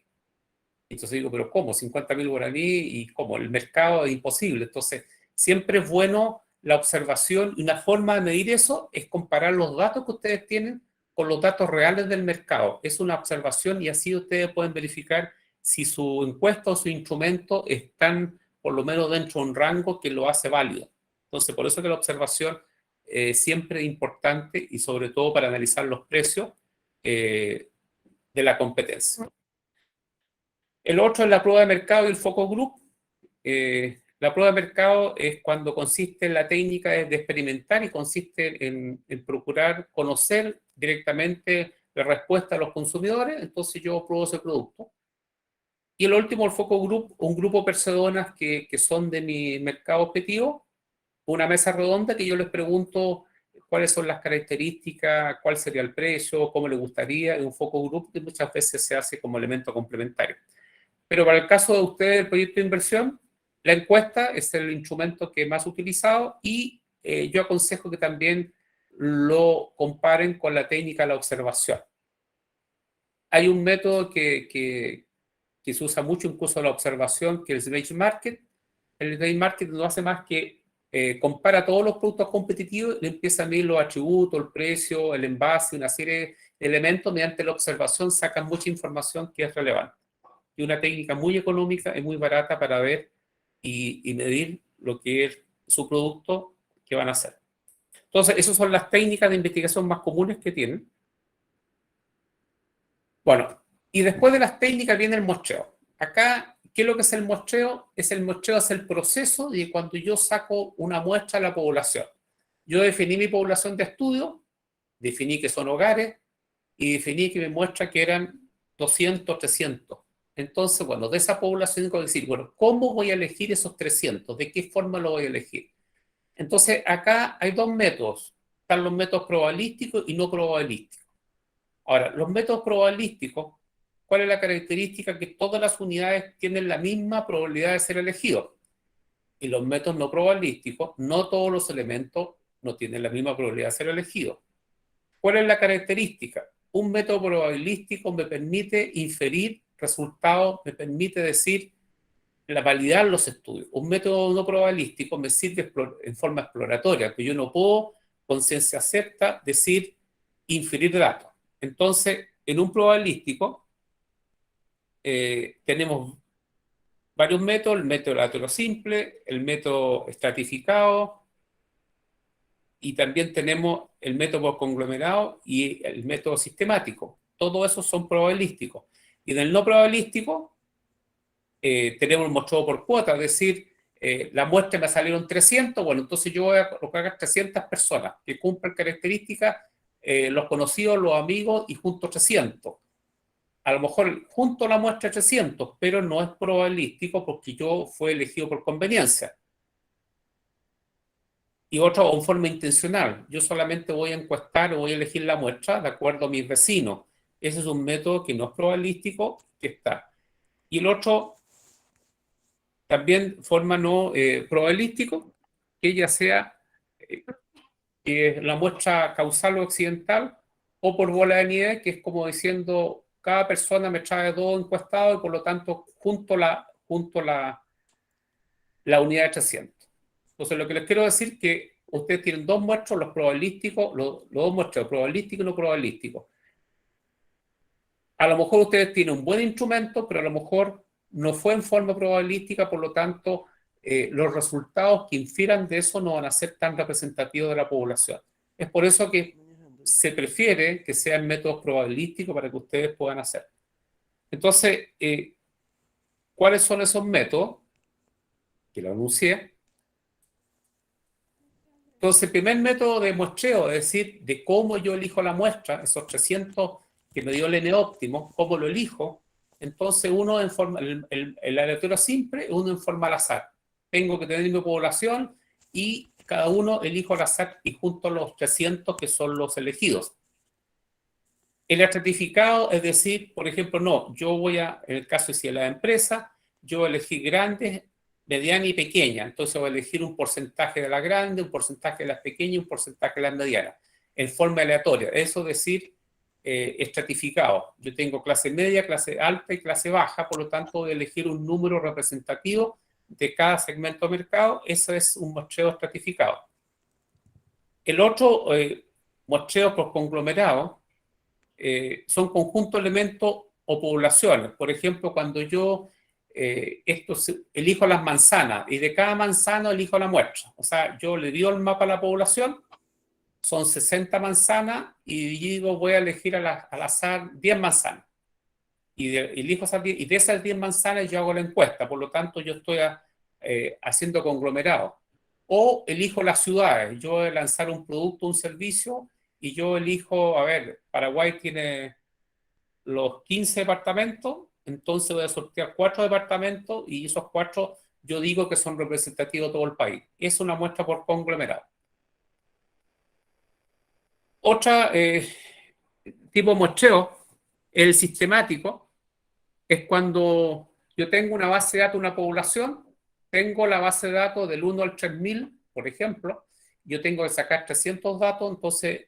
Entonces digo, pero ¿cómo? 50.000 guaraníes, y ¿cómo? El mercado es imposible. Entonces, siempre es bueno la observación, y una forma de medir eso es comparar los datos que ustedes tienen con los datos reales del mercado. Es una observación, y así ustedes pueden verificar si su encuesta o su instrumento están por lo menos dentro de un rango que lo hace válido. Entonces, por eso que la observación siempre es importante, y sobre todo para analizar los precios de la competencia. El otro es la prueba de mercado y el focus group. La prueba de mercado es cuando consiste en la técnica de experimentar, y consiste en procurar conocer directamente la respuesta de los consumidores. Entonces yo pruebo ese producto. Y el último, el focus group, un grupo de personas que son de mi mercado objetivo, una mesa redonda que yo les pregunto cuáles son las características, cuál sería el precio, cómo les gustaría, en un focus group que muchas veces se hace como elemento complementario. Pero para el caso de ustedes, el proyecto de inversión, la encuesta es el instrumento que más utilizado, y yo aconsejo que también lo comparen con la técnica de la observación. Hay un método que se usa mucho incluso en la observación, que es el benchmarking. El benchmarking no hace más que compara todos los productos competitivos, y empieza a medir los atributos, el precio, el envase, una serie de elementos. Mediante la observación sacan mucha información que es relevante. Y una técnica muy económica y muy barata para ver y medir lo que es su producto que van a hacer. Entonces, esas son las técnicas de investigación más comunes que tienen. Bueno, y después de las técnicas viene el muestreo. Acá, ¿qué es lo que es el muestreo? El muestreo es el proceso de cuando yo saco una muestra a la población. Yo definí mi población de estudio, definí que son hogares, y definí que me muestra que eran 200, 300. Entonces, bueno, de esa población tengo que decir, bueno, ¿cómo voy a elegir esos 300? ¿De qué forma lo voy a elegir? Entonces, acá hay dos métodos. Están los métodos probabilísticos y no probabilísticos. Ahora, los métodos probabilísticos, ¿cuál es la característica? Que todas las unidades tienen la misma probabilidad de ser elegidos. Y los métodos no probabilísticos, no todos los elementos no tienen la misma probabilidad de ser elegidos. ¿Cuál es la característica? Un método probabilístico me permite inferir resultados, me permite decir, validar los estudios. Un método no probabilístico me sirve en forma exploratoria, que yo no puedo, con ciencia cierta, decir, inferir datos. Entonces, en un probabilístico, tenemos varios métodos: el método aleatorio simple, el método estratificado, y también tenemos el método por conglomerado y el método sistemático. Todos esos son probabilísticos. Y en el no probabilístico, tenemos el muestreo por cuota, es decir, la muestra me salieron 300, bueno, entonces yo voy a colocar 300 personas que cumplen características, los conocidos, los amigos, y junto 300. A lo mejor junto la muestra 300, pero no es probabilístico porque yo fui elegido por conveniencia. Y otro, en forma intencional. Yo solamente voy a encuestar o voy a elegir la muestra de acuerdo a mis vecinos. Ese es un método que no es probabilístico, que está. Y el otro, también forma no probabilístico, que ya sea la muestra causal o accidental, o por bola de nieve, que es como diciendo, cada persona me trae 2 encuestados, y por lo tanto junto la unidad de 300. Entonces, lo que les quiero decir es que ustedes tienen dos muestros, los probabilísticos, los dos muestros, probabilístico y no probabilístico. A lo mejor ustedes tienen un buen instrumento, pero a lo mejor no fue en forma probabilística, por lo tanto, los resultados que infieran de eso no van a ser tan representativos de la población. Es por eso que se prefiere que sean métodos probabilísticos para que ustedes puedan hacer. Entonces, ¿cuáles son esos métodos? Que lo anuncié. Entonces, el primer método de muestreo, es decir, de cómo yo elijo la muestra, esos 300 que me dio el N óptimo, cómo lo elijo, entonces uno en forma, el aleatorio simple, uno en forma al azar. Tengo que tener mi población y cada uno elijo al azar y junto a los 300 que son los elegidos. El estratificado, es decir, por ejemplo, no, yo voy a, en el caso de si es la empresa, yo voy a elegir grandes, mediana y pequeña. Entonces voy a elegir un porcentaje de las grandes, un porcentaje de las pequeñas y un porcentaje de las medianas, en forma aleatoria. Eso es decir, estratificado. Yo tengo clase media, clase alta y clase baja, por lo tanto voy a elegir un número representativo de cada segmento de mercado. Eso es un muestreo estratificado. El otro muestreo por conglomerado son conjuntos de elementos o poblaciones. Por ejemplo, cuando yo elijo las manzanas y de cada manzana elijo la muestra. O sea, yo le dio el mapa a la población, son 60 manzanas y digo voy a elegir al azar 10 manzanas. Elijo esas 10, y de esas 10 manzanas yo hago la encuesta, por lo tanto yo estoy haciendo conglomerado. O elijo las ciudades, yo voy a lanzar un producto, un servicio, y yo elijo, a ver, Paraguay tiene los 15 departamentos, entonces voy a sortear 4 departamentos y esos 4 yo digo que son representativos de todo el país. Es una muestra por conglomerado. Otra tipo de muestreo, el sistemático, es cuando yo tengo una base de datos de una población, tengo la base de datos del 1 al 3000, por ejemplo, yo tengo que sacar 300 datos, entonces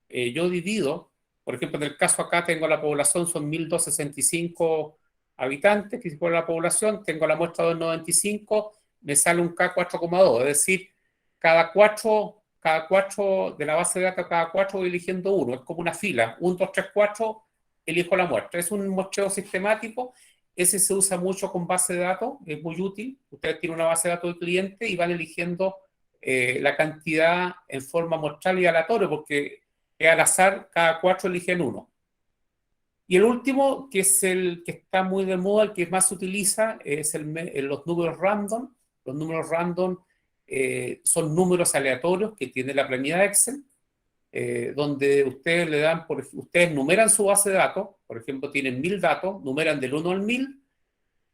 yo divido, por ejemplo, en el caso acá tengo la población, son 1.265 habitantes, que fue la población, tengo la muestra 295, me sale un K4,2, es decir, cada 4 de la base de datos, cada 4 voy eligiendo uno, es como una fila, 1, 2, 3, 4, elijo la muestra. Es un muestreo sistemático, ese se usa mucho con base de datos, es muy útil. Ustedes tienen una base de datos de cliente y van eligiendo la cantidad en forma muestral y aleatoria, porque es al azar, cada 4 eligen uno. Y el último, que es el que está muy de moda, el que más se utiliza, es los números random. Los números random son números aleatorios que tiene la planilla de Excel, donde ustedes le dan, ustedes numeran su base de datos, por ejemplo, tienen 1000 datos, numeran del 1 al 1000,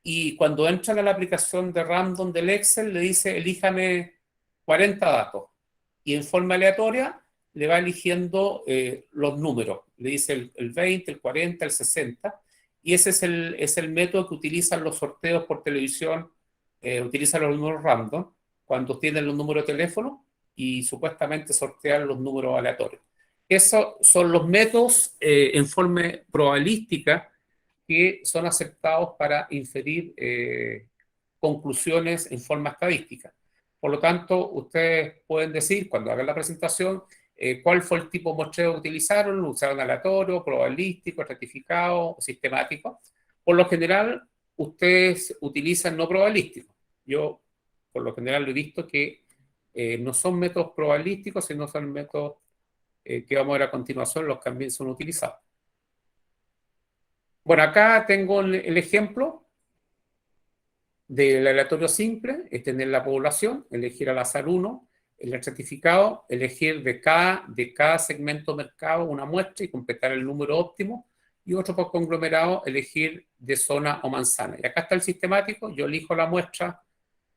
y cuando entran a la aplicación de random del Excel, le dice, elíjame 40 datos, y en forma aleatoria le va eligiendo los números, le dice el 20, el 40, el 60, y ese es el método que utilizan los sorteos por televisión, utilizan los números random, cuando tienen los números de teléfono, y supuestamente sortear los números aleatorios. Esos son los métodos en forma probabilística que son aceptados para inferir conclusiones en forma estadística. Por lo tanto, ustedes pueden decir, cuando hagan la presentación, cuál fue el tipo de muestreo que utilizaron. ¿Lo usaron aleatorio, probabilístico, estratificado, sistemático? Por lo general, ustedes utilizan no probabilístico. Yo, por lo general, lo he visto que no son métodos probabilísticos, sino son métodos que vamos a ver a continuación, los que también son utilizados. Bueno, acá tengo el ejemplo del aleatorio simple, es tener la población, elegir al azar uno, el estratificado, elegir de cada segmento de mercado una muestra y completar el número óptimo, y otro por conglomerado, elegir de zona o manzana. Y acá está el sistemático, yo elijo la muestra,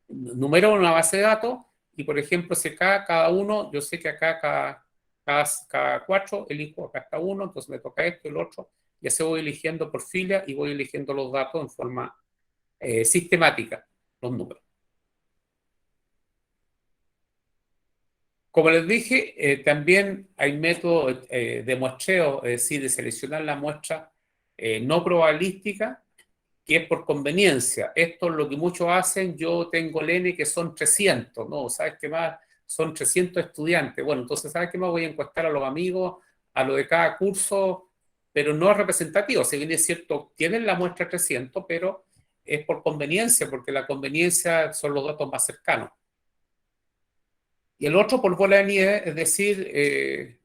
numero una base de datos, y por ejemplo, si acá cada uno, yo sé que acá cada 4 elijo, acá está uno, entonces me toca esto, el otro, y así voy eligiendo por fila y voy eligiendo los datos en forma sistemática, los números. Como les dije, también hay métodos de muestreo, es decir, de seleccionar la muestra no probabilística, que es por conveniencia. Esto es lo que muchos hacen. Yo tengo el N que son 300, ¿no? ¿Sabes qué más? son 300 estudiantes. Bueno, entonces, ¿sabes qué? Me voy a encuestar a los amigos, a lo de cada curso, pero no es representativo. Si bien es cierto, tienen la muestra 300, pero es por conveniencia, porque la conveniencia son los datos más cercanos. Y el otro por bola de nieve, es decir,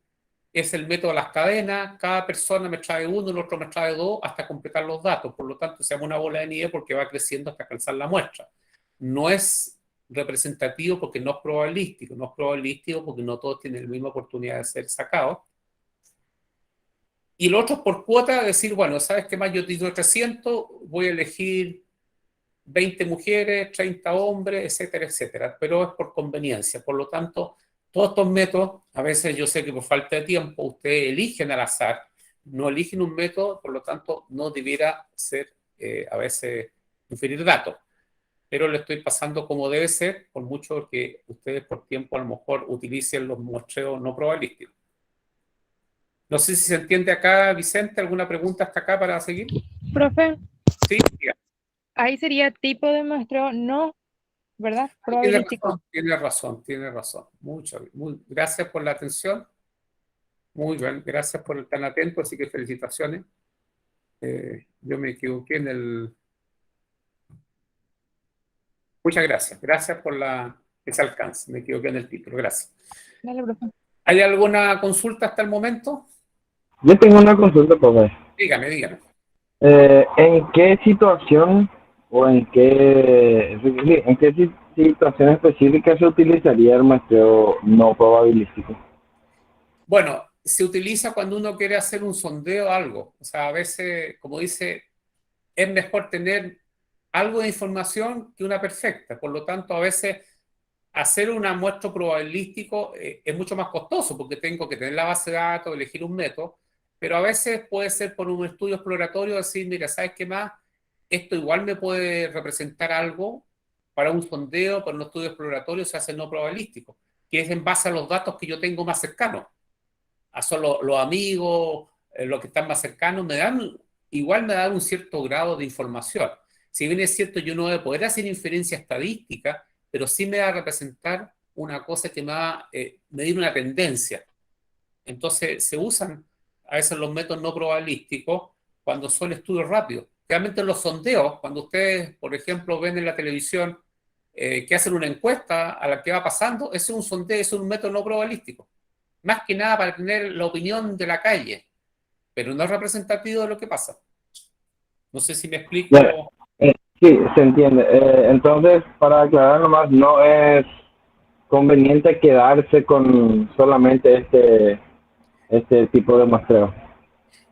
es el método de las cadenas, cada persona me trae uno, el otro me trae dos, hasta completar los datos. Por lo tanto, se llama una bola de nieve porque va creciendo hasta alcanzar la muestra. No es representativo porque no es probabilístico, no es probabilístico porque no todos tienen la misma oportunidad de ser sacados. Y el otro es por cuota, decir, bueno, ¿sabes qué más? Yo tengo 300, voy a elegir 20 mujeres, 30 hombres, etcétera, etcétera. Pero es por conveniencia. Por lo tanto, todos estos métodos, a veces yo sé que por falta de tiempo, ustedes eligen al azar, no eligen un método, por lo tanto, no debiera ser a veces inferir datos. Pero le estoy pasando como debe ser, por mucho que ustedes por tiempo a lo mejor utilicen los muestreos no probabilísticos. No sé si se entiende acá, Vicente, ¿alguna pregunta hasta acá para seguir? Profe, Sí, diga. ahí sería tipo de muestreo no, ¿verdad? Probabilístico. Tiene razón. Gracias por la atención. Muy bien, gracias por estar tan atento, así que felicitaciones. Yo me equivoqué en el... Muchas gracias por ese alcance, me equivoqué en el título, gracias. Dale, profe. ¿Hay alguna consulta hasta el momento? Yo tengo una consulta, profe. Dígame. ¿En qué situación o en qué situación específica se utilizaría el muestreo no probabilístico? Bueno, se utiliza cuando uno quiere hacer un sondeo o algo. O sea, a veces, como dice, es mejor tener algo de información que una perfecta. Por lo tanto, a veces hacer un muestreo probabilístico es mucho más costoso porque tengo que tener la base de datos, elegir un método, pero a veces puede ser por un estudio exploratorio decir, mira, ¿sabes qué más? Esto igual me puede representar algo para un sondeo, para un estudio exploratorio, se hace no probabilístico, que es en base a los datos que yo tengo más cercanos. A solo los amigos, los que están más cercanos, igual me dan un cierto grado de información. Si bien es cierto, yo no voy a poder hacer inferencia estadística, pero sí me va a representar una cosa que me va a medir una tendencia. Entonces, se usan a veces los métodos no probabilísticos cuando son estudios rápidos. Realmente los sondeos, cuando ustedes, por ejemplo, ven en la televisión que hacen una encuesta a la que va pasando, ese es un sondeo, es un método no probabilístico. Más que nada para tener la opinión de la calle, pero no es representativo de lo que pasa. No sé si me explico. Sí, se entiende. Entonces, para aclarar nomás, no es conveniente quedarse con solamente este tipo de muestreo.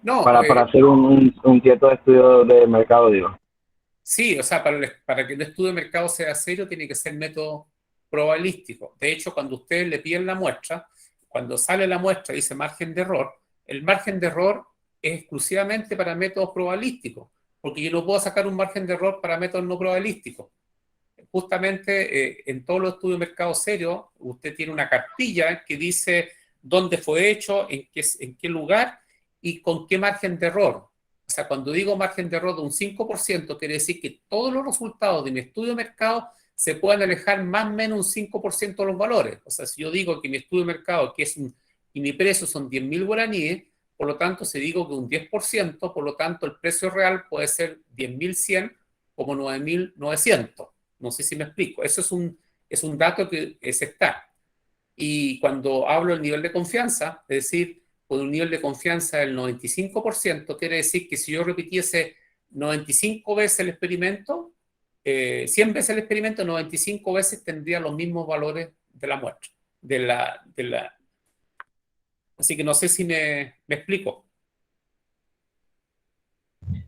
No, para hacer un cierto estudio de mercado, digo. Sí, o sea, para que el estudio de mercado sea serio, tiene que ser método probabilístico. De hecho, cuando ustedes le piden la muestra, cuando sale la muestra y dice margen de error, el margen de error es exclusivamente para métodos probabilísticos, porque yo no puedo sacar un margen de error para métodos no probabilísticos. Justamente en todos los estudios de mercado serios, usted tiene una cartilla que dice dónde fue hecho, en qué lugar y con qué margen de error. O sea, cuando digo margen de error de un 5%, quiere decir que todos los resultados de mi estudio de mercado se pueden alejar más o menos un 5% de los valores. O sea, si yo digo que mi estudio de mercado, y mi precio son 10.000 guaraníes, por lo tanto, si digo que un 10%, por lo tanto, el precio real puede ser 10.100 como 9.900. No sé si me explico. Eso es un dato que está. Y cuando hablo del nivel de confianza, es decir, con un nivel de confianza del 95%, quiere decir que si yo repitiese 95 veces el experimento, 100 veces el experimento, 95 veces tendría los mismos valores de la muestra. Así que no sé si me explico.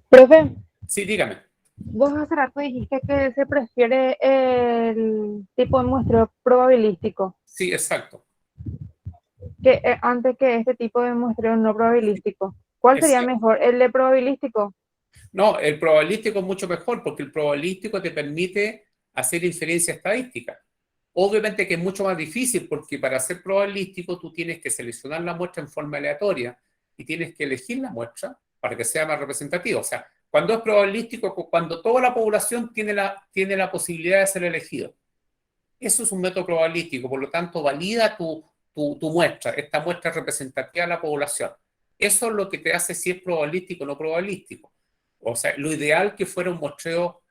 Profe. Sí, dígame. Vos hace rato dijiste que se prefiere el tipo de muestreo probabilístico. Sí, exacto. Que antes que este tipo de muestreo no probabilístico. ¿Cuál sería mejor? ¿El de probabilístico? No, el probabilístico es mucho mejor porque el probabilístico te permite hacer inferencia estadística. Obviamente que es mucho más difícil porque para ser probabilístico tú tienes que seleccionar la muestra en forma aleatoria y tienes que elegir la muestra para que sea más representativa. O sea, cuando es probabilístico, cuando toda la población tiene la posibilidad de ser elegido. Eso es un método probabilístico, por lo tanto valida tu muestra, esta muestra representativa de la población. Eso es lo que te hace si es probabilístico o no probabilístico. O sea, lo ideal que fuera un muestreo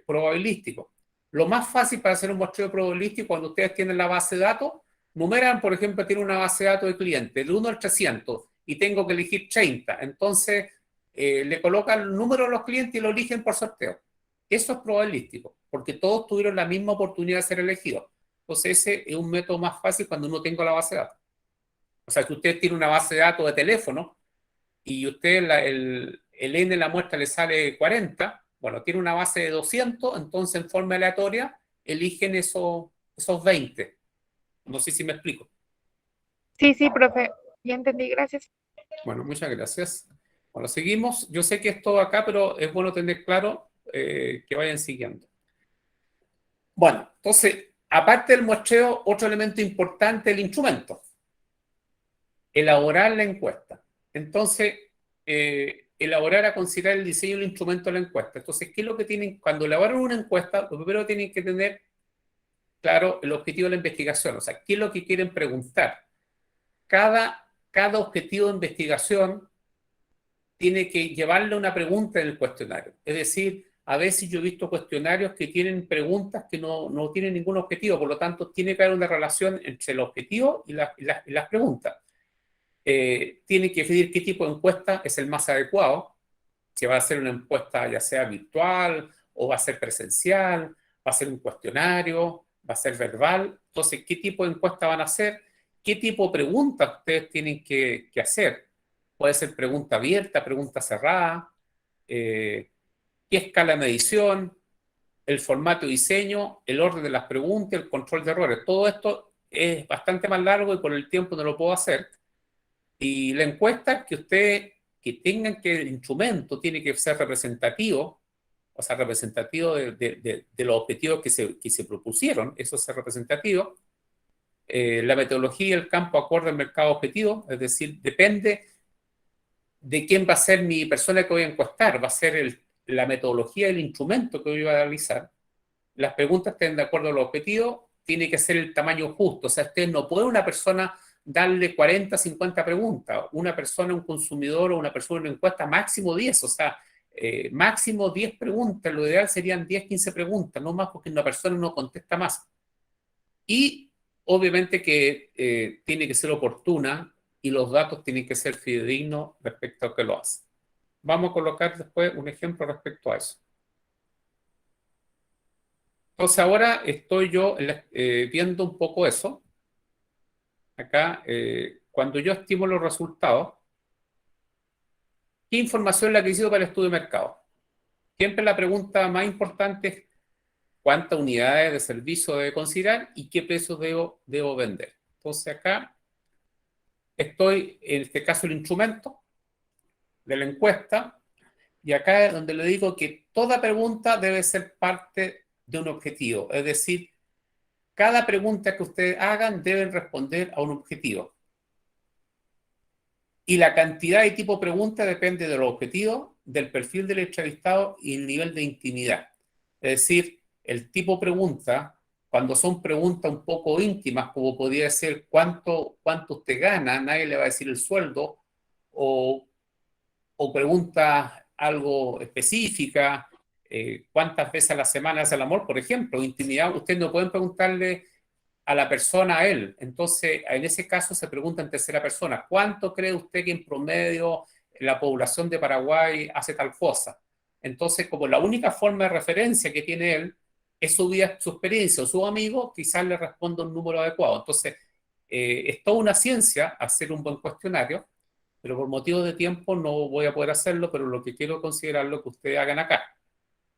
probabilístico. Lo más fácil para hacer un muestreo probabilístico, cuando ustedes tienen la base de datos, numeran, por ejemplo, tiene una base de datos de clientes, de 1 al 300, y tengo que elegir 30. Entonces, le colocan el número de los clientes y lo eligen por sorteo. Eso es probabilístico, porque todos tuvieron la misma oportunidad de ser elegidos. Entonces, ese es un método más fácil cuando uno tenga la base de datos. O sea, si usted tiene una base de datos de teléfono y usted el N de la muestra le sale 40, bueno, tiene una base de 200, entonces en forma aleatoria eligen esos 20. No sé si me explico. Sí, sí, profe. Ya entendí, gracias. Bueno, muchas gracias. Bueno, seguimos. Yo sé que es todo acá, pero es bueno tener claro que vayan siguiendo. Bueno, entonces, aparte del muestreo, otro elemento importante es el instrumento. Elaborar la encuesta. Entonces, elaborar a considerar el diseño del instrumento de la encuesta. Entonces, ¿qué es lo que tienen? Cuando elaboran una encuesta, lo primero tienen que tener claro el objetivo de la investigación. O sea, ¿qué es lo que quieren preguntar? Cada objetivo de investigación tiene que llevarle una pregunta en el cuestionario. Es decir, a veces yo he visto cuestionarios que tienen preguntas que no tienen ningún objetivo, por lo tanto, tiene que haber una relación entre el objetivo y las preguntas. Tiene que definir qué tipo de encuesta es el más adecuado, si va a ser una encuesta ya sea virtual o va a ser presencial, va a ser un cuestionario, va a ser verbal. Entonces, ¿qué tipo de encuesta van a hacer? ¿Qué tipo de preguntas ustedes tienen que hacer? Puede ser pregunta abierta, pregunta cerrada, qué escala de medición, el formato de diseño, el orden de las preguntas, el control de errores. Todo esto es bastante más largo y por el tiempo no lo puedo hacer. Y la encuesta que ustedes que tengan que el instrumento tiene que ser representativo, o sea, representativo de los objetivos que se propusieron, eso es ser representativo. La metodología y el campo acorde al mercado objetivo, es decir, depende de quién va a ser mi persona que voy a encuestar, va a ser la metodología del instrumento que voy a realizar. Las preguntas estén de acuerdo a los objetivos, tiene que ser el tamaño justo, o sea, usted no puede una persona darle 40, 50 preguntas, una persona, un consumidor o una persona en una encuesta, máximo 10, o sea, máximo 10 preguntas, lo ideal serían 10, 15 preguntas, no más porque una persona no contesta más. Y obviamente que tiene que ser oportuna y los datos tienen que ser fidedignos respecto a que lo hace. Vamos a colocar después un ejemplo respecto a eso. Entonces ahora estoy yo viendo un poco eso. Acá, cuando yo estimo los resultados, ¿qué información es la que necesito para el estudio de mercado? Siempre la pregunta más importante es cuántas unidades de servicio debo considerar y qué precios debo vender. Entonces acá estoy, en este caso, el instrumento de la encuesta, y acá es donde le digo que toda pregunta debe ser parte de un objetivo. Es decir, cada pregunta que ustedes hagan deben responder a un objetivo. Y la cantidad y tipo de pregunta depende de los objetivos, del perfil del entrevistado y el nivel de intimidad. Es decir, el tipo de pregunta, cuando son preguntas un poco íntimas, como podría ser cuánto usted gana, nadie le va a decir el sueldo, o preguntas algo específicas, cuántas veces a la semana hace el amor, por ejemplo, intimidad, ustedes no pueden preguntarle a la persona a él. Entonces, en ese caso se pregunta en tercera persona, ¿cuánto cree usted que en promedio la población de Paraguay hace tal cosa? Entonces, como la única forma de referencia que tiene él es su vida, su experiencia o su amigo, quizás le responda un número adecuado. Entonces, es toda una ciencia hacer un buen cuestionario, pero por motivos de tiempo no voy a poder hacerlo, pero lo que quiero considerar lo que ustedes hagan acá.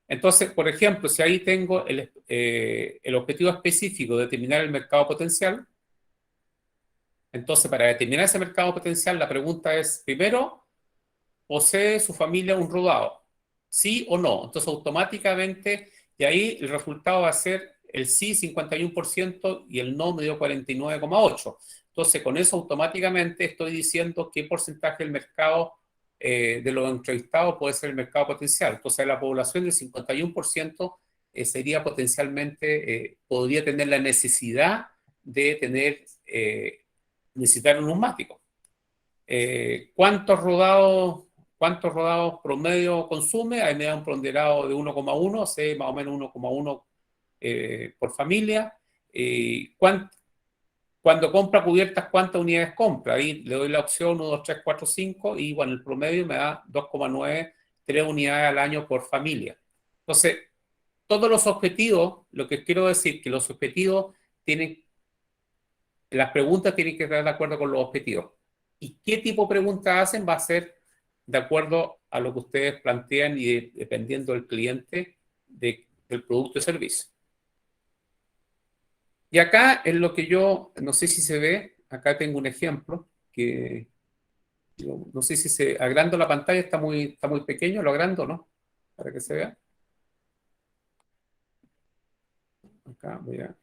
Entonces, por ejemplo, si ahí tengo el objetivo específico de determinar el mercado potencial, entonces para determinar ese mercado potencial la pregunta es, primero, ¿posee su familia un rodado? ¿Sí o no? Entonces automáticamente, y ahí el resultado va a ser el sí 51% y el no me dio 49,8%. Entonces con eso automáticamente estoy diciendo qué porcentaje del mercado de los entrevistados puede ser el mercado potencial. Entonces la población del 51% sería potencialmente, podría tener la necesidad de necesitar un neumático. ¿Cuántos rodados promedio consume? Ahí me da un ponderado de 1,1, sé más o menos 1,1 por familia. Cuando compra cubiertas, ¿cuántas unidades compra? Ahí le doy la opción 1, 2, 3, 4, 5 y bueno, el promedio me da 2,9, 3 unidades al año por familia. Entonces, todos los objetivos, lo que quiero decir que los objetivos las preguntas tienen que estar de acuerdo con los objetivos. ¿Y qué tipo de preguntas hacen? Va a ser de acuerdo a lo que ustedes plantean y dependiendo del cliente del producto y servicio. Y acá es lo que no sé si se ve, acá tengo un ejemplo que no sé si se agrando la pantalla, está muy pequeño, lo agrando, ¿no? Para que se vea. Acá voy a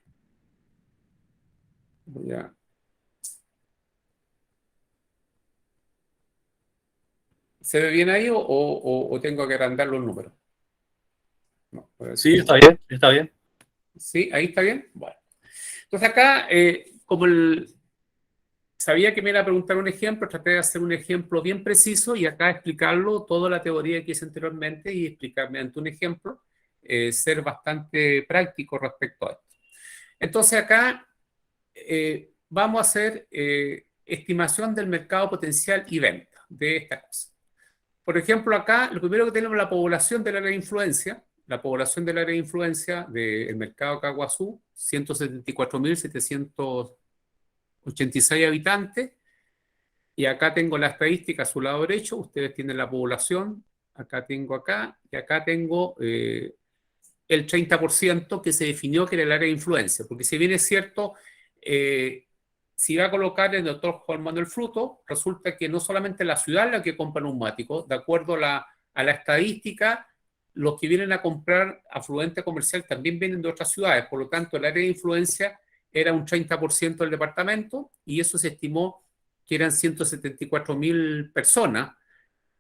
¿Se ve bien ahí o tengo que agrandar los números? No, Sí, está bien, está bien. ¿Sí? ¿Ahí está bien? Bueno. Entonces acá, como sabía que me iba a preguntar un ejemplo, traté de hacer un ejemplo bien preciso y acá explicarlo, toda la teoría que hice anteriormente y explicar mediante un ejemplo, ser bastante práctico respecto a esto. Entonces acá vamos a hacer estimación del mercado potencial y venta de esta cosa. Por ejemplo, acá lo primero que tenemos es la población del área de influencia. La población del área de influencia del mercado Caguazú, 174.786 habitantes. Y acá tengo la estadística a su lado derecho. Ustedes tienen la población. Acá tengo y acá tengo el 30% que se definió que era el área de influencia. Porque si bien es cierto, si va a colocar el doctor Juan Manuel Fruto, resulta que no solamente la ciudad es la que compra neumáticos, de acuerdo a la estadística, los que vienen a comprar afluente comercial también vienen de otras ciudades, por lo tanto el área de influencia era un 30% del departamento y eso se estimó que eran 174.000 personas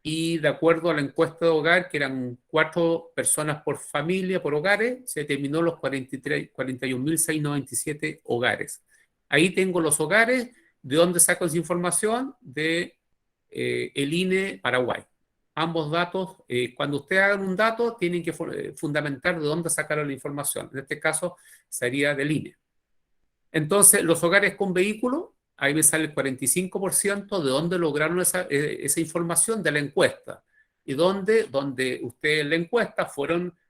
y de acuerdo a la encuesta de hogar, que eran 4 personas por familia, por hogares, se determinó los 41.697 hogares. Ahí tengo los hogares, ¿de dónde saco esa información? De el INE Paraguay. Ambos datos, cuando ustedes hagan un dato, tienen que fundamentar de dónde sacaron la información. En este caso, sería del INE. Entonces, los hogares con vehículo, ahí me sale el 45% de dónde lograron esa información de la encuesta. Y donde ustedes en la encuesta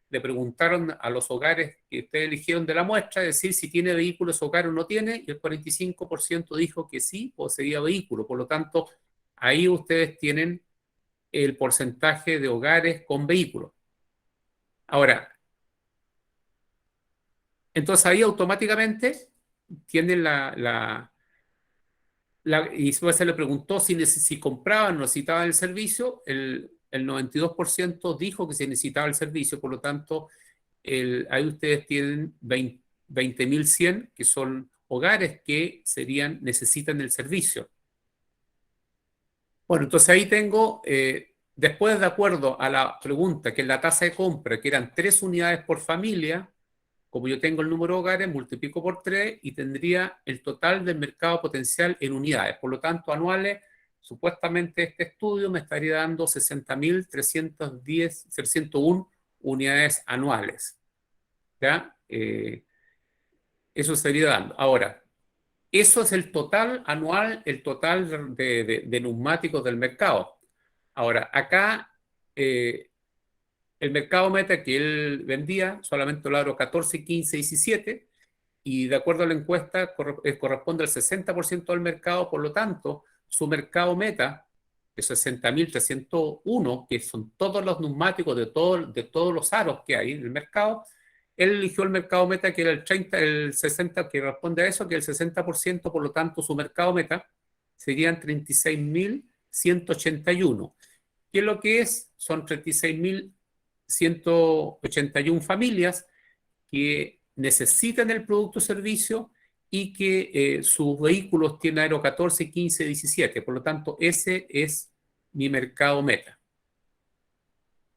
le preguntaron a los hogares que ustedes eligieron de la muestra, decir si tiene vehículo ese hogar o no tiene, y el 45% dijo que sí, poseía vehículo. Por lo tanto, ahí ustedes tienen el porcentaje de hogares con vehículo. Ahora, entonces ahí automáticamente tienen y después se le preguntó si compraban o necesitaban el servicio, el 92% dijo que se necesitaba el servicio, por lo tanto, ahí ustedes tienen 20.100 que son hogares que necesitan el servicio. Bueno, entonces ahí tengo, después de acuerdo a la pregunta, que es la tasa de compra, que eran 3 unidades por familia, como yo tengo el número de hogares, multiplico por 3 y tendría el total del mercado potencial en unidades. Por lo tanto, anuales, supuestamente este estudio me estaría dando 60.301 unidades anuales. ¿Ya? Eso estaría dando. Ahora, eso es el total anual, el total de neumáticos del mercado. Ahora, acá el mercado meta que él vendía solamente lo logró 14, 15, 17 y de acuerdo a la encuesta corresponde al 60% del mercado, por lo tanto, su mercado meta de 60.301, que son todos los neumáticos de todos los aros que hay en el mercado, él eligió el mercado meta que era el 60, que responde a eso, que es el 60%, por lo tanto su mercado meta serían 36.181. ¿Qué es lo que es? Son 36.181 familias que necesitan el producto o servicio y que sus vehículos tienen aero 14, 15, 17. Por lo tanto, ese es mi mercado meta.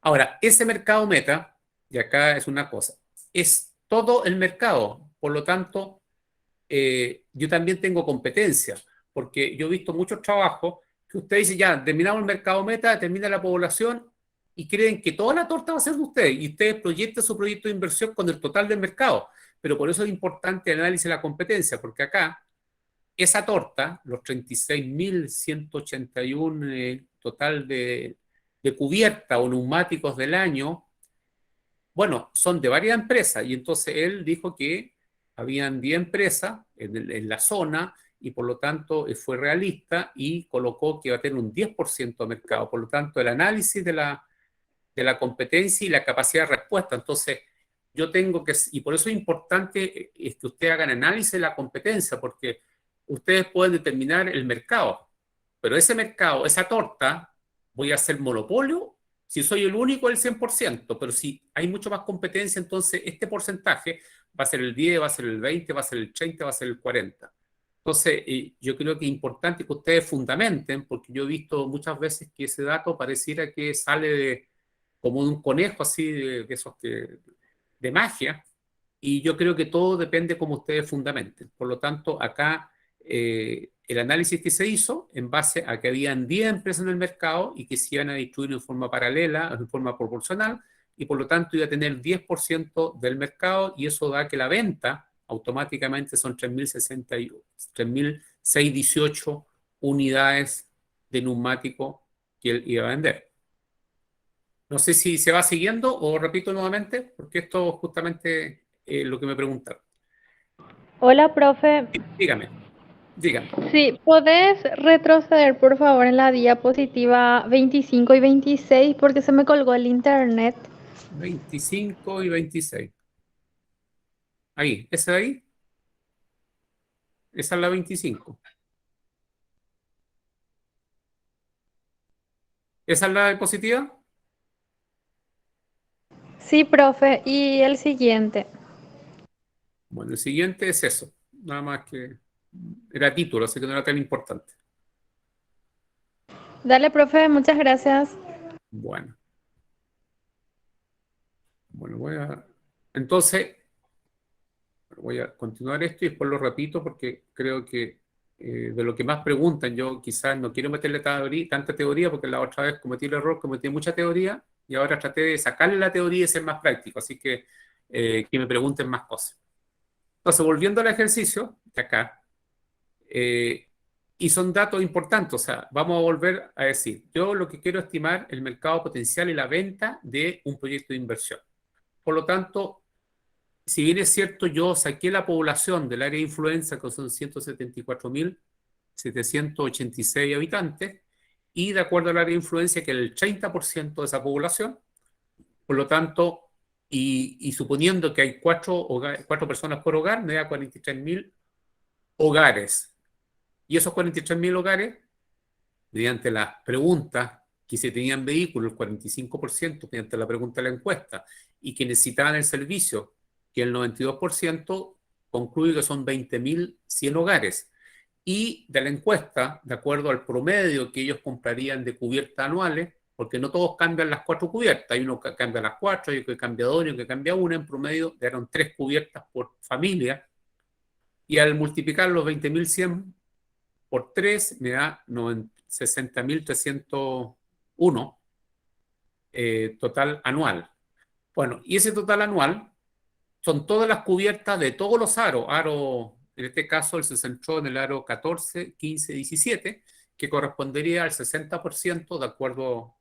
Ahora, ese mercado meta, y acá es una cosa, es todo el mercado. Por lo tanto, yo también tengo competencia, porque yo he visto muchos trabajos que usted dice, ya, terminamos el mercado meta, termina la población, y creen que toda la torta va a ser de ustedes, y ustedes proyectan su proyecto de inversión con el total del mercado. Pero por eso es importante el análisis de la competencia, porque acá, esa torta, los 36.181 total de cubierta o neumáticos del año, bueno, son de varias empresas, y entonces él dijo que habían 10 empresas en la zona, y por lo tanto fue realista y colocó que iba a tener un 10% de mercado. Por lo tanto, el análisis de la competencia y la capacidad de respuesta. Entonces, yo tengo que, y por eso es importante es que ustedes hagan análisis de la competencia, porque ustedes pueden determinar el mercado, pero ese mercado, esa torta, voy a hacer monopolio si soy el único el 100%, pero si hay mucho más competencia, entonces este porcentaje va a ser el 10, va a ser el 20, va a ser el 30, va a ser el 40. Entonces, yo creo que es importante que ustedes fundamenten, porque yo he visto muchas veces que ese dato pareciera que sale como de un conejo así, de esos de magia, y yo creo que todo depende cómo ustedes fundamenten. Por lo tanto, acá el análisis que se hizo en base a que habían 10 empresas en el mercado y que se iban a distribuir en forma paralela, en forma proporcional, y por lo tanto iba a tener 10% del mercado, y eso da que la venta automáticamente son 3.618 unidades de neumático que él iba a vender. No sé si se va siguiendo o repito nuevamente, porque esto justamente es lo que me preguntaron. Hola, profe. Dígame. Sí, ¿podés retroceder, por favor, en la diapositiva 25 y 26? Porque se me colgó el internet. 25 y 26. Ahí, ¿esa de ahí? Esa es la 25. ¿Esa es la diapositiva? Sí, profe. ¿Y el siguiente? Bueno, el siguiente es eso. Nada más que era título, así que no era tan importante. Dale, profe, muchas gracias. Bueno, entonces, voy a continuar esto y después lo repito porque creo que de lo que más preguntan, yo quizás no quiero meterle tanta teoría porque la otra vez cometí el error, cometí mucha teoría y ahora traté de sacarle la teoría y ser más práctico, así que me pregunten más cosas. Entonces, volviendo al ejercicio de acá, y son datos importantes, o sea, vamos a volver a decir, yo lo que quiero estimar el mercado potencial y la venta de un proyecto de inversión. Por lo tanto, si bien es cierto, yo saqué la población del área de influencia, que son 174.786 habitantes, y de acuerdo al área de influencia, que el 30% de esa población, por lo tanto, y suponiendo que hay 4 personas por hogar, me da 43.000 hogares. Y esos 43.000 hogares, mediante las preguntas, que si tenían vehículos, el 45%, mediante la pregunta de la encuesta, y que necesitaban el servicio, que el 92% concluye que son 20.100 hogares. Y de la encuesta, de acuerdo al promedio que ellos comprarían de cubiertas anuales, porque no todos cambian las 4 cubiertas, hay uno que cambia las 4, hay uno que cambia 2, hay uno que cambia 1, en promedio dieron 3 cubiertas por familia, y al multiplicar los 20.100 por 3 me da 60.301 total anual. Bueno, y ese total anual son todas las cubiertas de todos los aros. En este caso, él se centró en el aro 14, 15, 17, que correspondería al 60% de acuerdo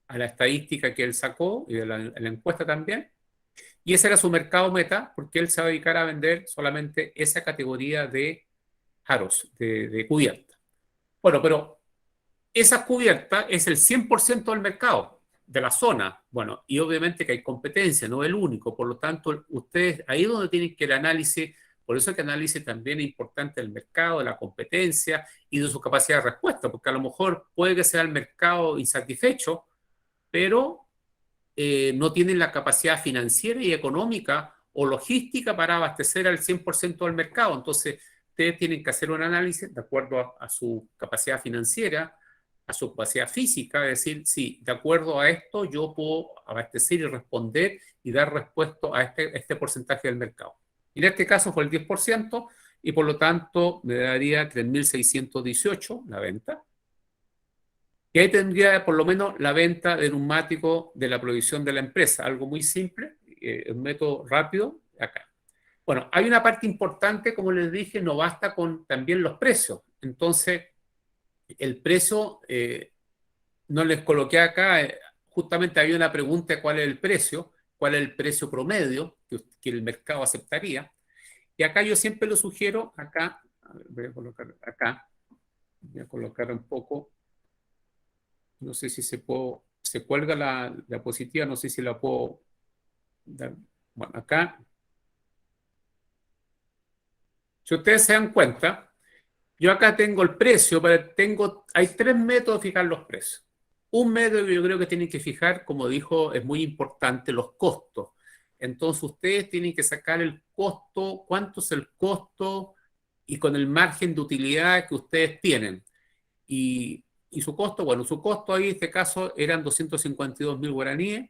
a la estadística que él sacó y de la encuesta también. Y ese era su mercado meta, porque él se va a dedicar a vender solamente esa categoría de aros, de cubierta. Bueno, pero esa cubierta es el 100% del mercado, de la zona. Bueno, y obviamente que hay competencia, no el único. Por lo tanto, ustedes, ahí es donde tienen que el análisis, por eso que el análisis también es importante del mercado, de la competencia y de su capacidad de respuesta, porque a lo mejor puede que sea el mercado insatisfecho, pero no tienen la capacidad financiera y económica o logística para abastecer al 100% del mercado. Entonces, ustedes tienen que hacer un análisis de acuerdo a su capacidad financiera, a su capacidad física, es decir, sí, de acuerdo a esto yo puedo abastecer y responder y dar respuesta a este porcentaje del mercado. Y en este caso fue el 10% y por lo tanto me daría 3.618 la venta. Y ahí tendría por lo menos la venta de neumáticos de la provisión de la empresa, algo muy simple, un método rápido, acá. Bueno, hay una parte importante, como les dije, no basta con también los precios. Entonces, el precio, no les coloqué acá, justamente había una pregunta de cuál es el precio promedio que el mercado aceptaría. Y acá yo siempre lo sugiero, acá, a ver, voy a colocar acá, voy a colocar un poco. No sé si se cuelga la diapositiva, no sé si la puedo dar. Bueno, acá. Si ustedes se dan cuenta, yo acá tengo el precio, hay 3 métodos de fijar los precios. Un método que yo creo que tienen que fijar, como dijo, es muy importante, los costos. Entonces ustedes tienen que sacar el costo, cuánto es el costo y con el margen de utilidad que ustedes tienen. Y su costo, bueno, su costo ahí en este caso eran 252.000 guaraníes.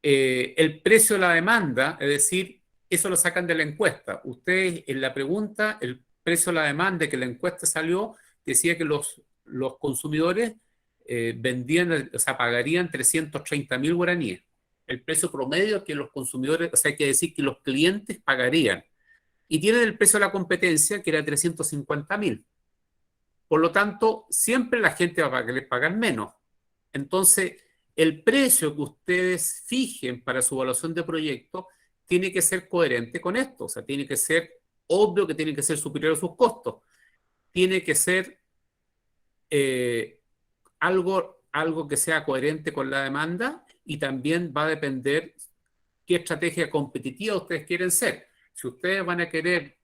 El precio de la demanda, es decir, eso lo sacan de la encuesta. Ustedes en la pregunta, el precio de la demanda que la encuesta salió, decía que los consumidores pagarían 330.000 guaraníes. El precio promedio que los consumidores, o sea, hay que decir que los clientes pagarían. Y tienen el precio de la competencia, que era 350.000. Por lo tanto, siempre la gente va a querer pagar menos. Entonces, el precio que ustedes fijen para su evaluación de proyecto tiene que ser coherente con esto. O sea, tiene que ser obvio que tiene que ser superior a sus costos. Tiene que ser algo que sea coherente con la demanda y también va a depender qué estrategia competitiva ustedes quieren ser. Si ustedes van a querer...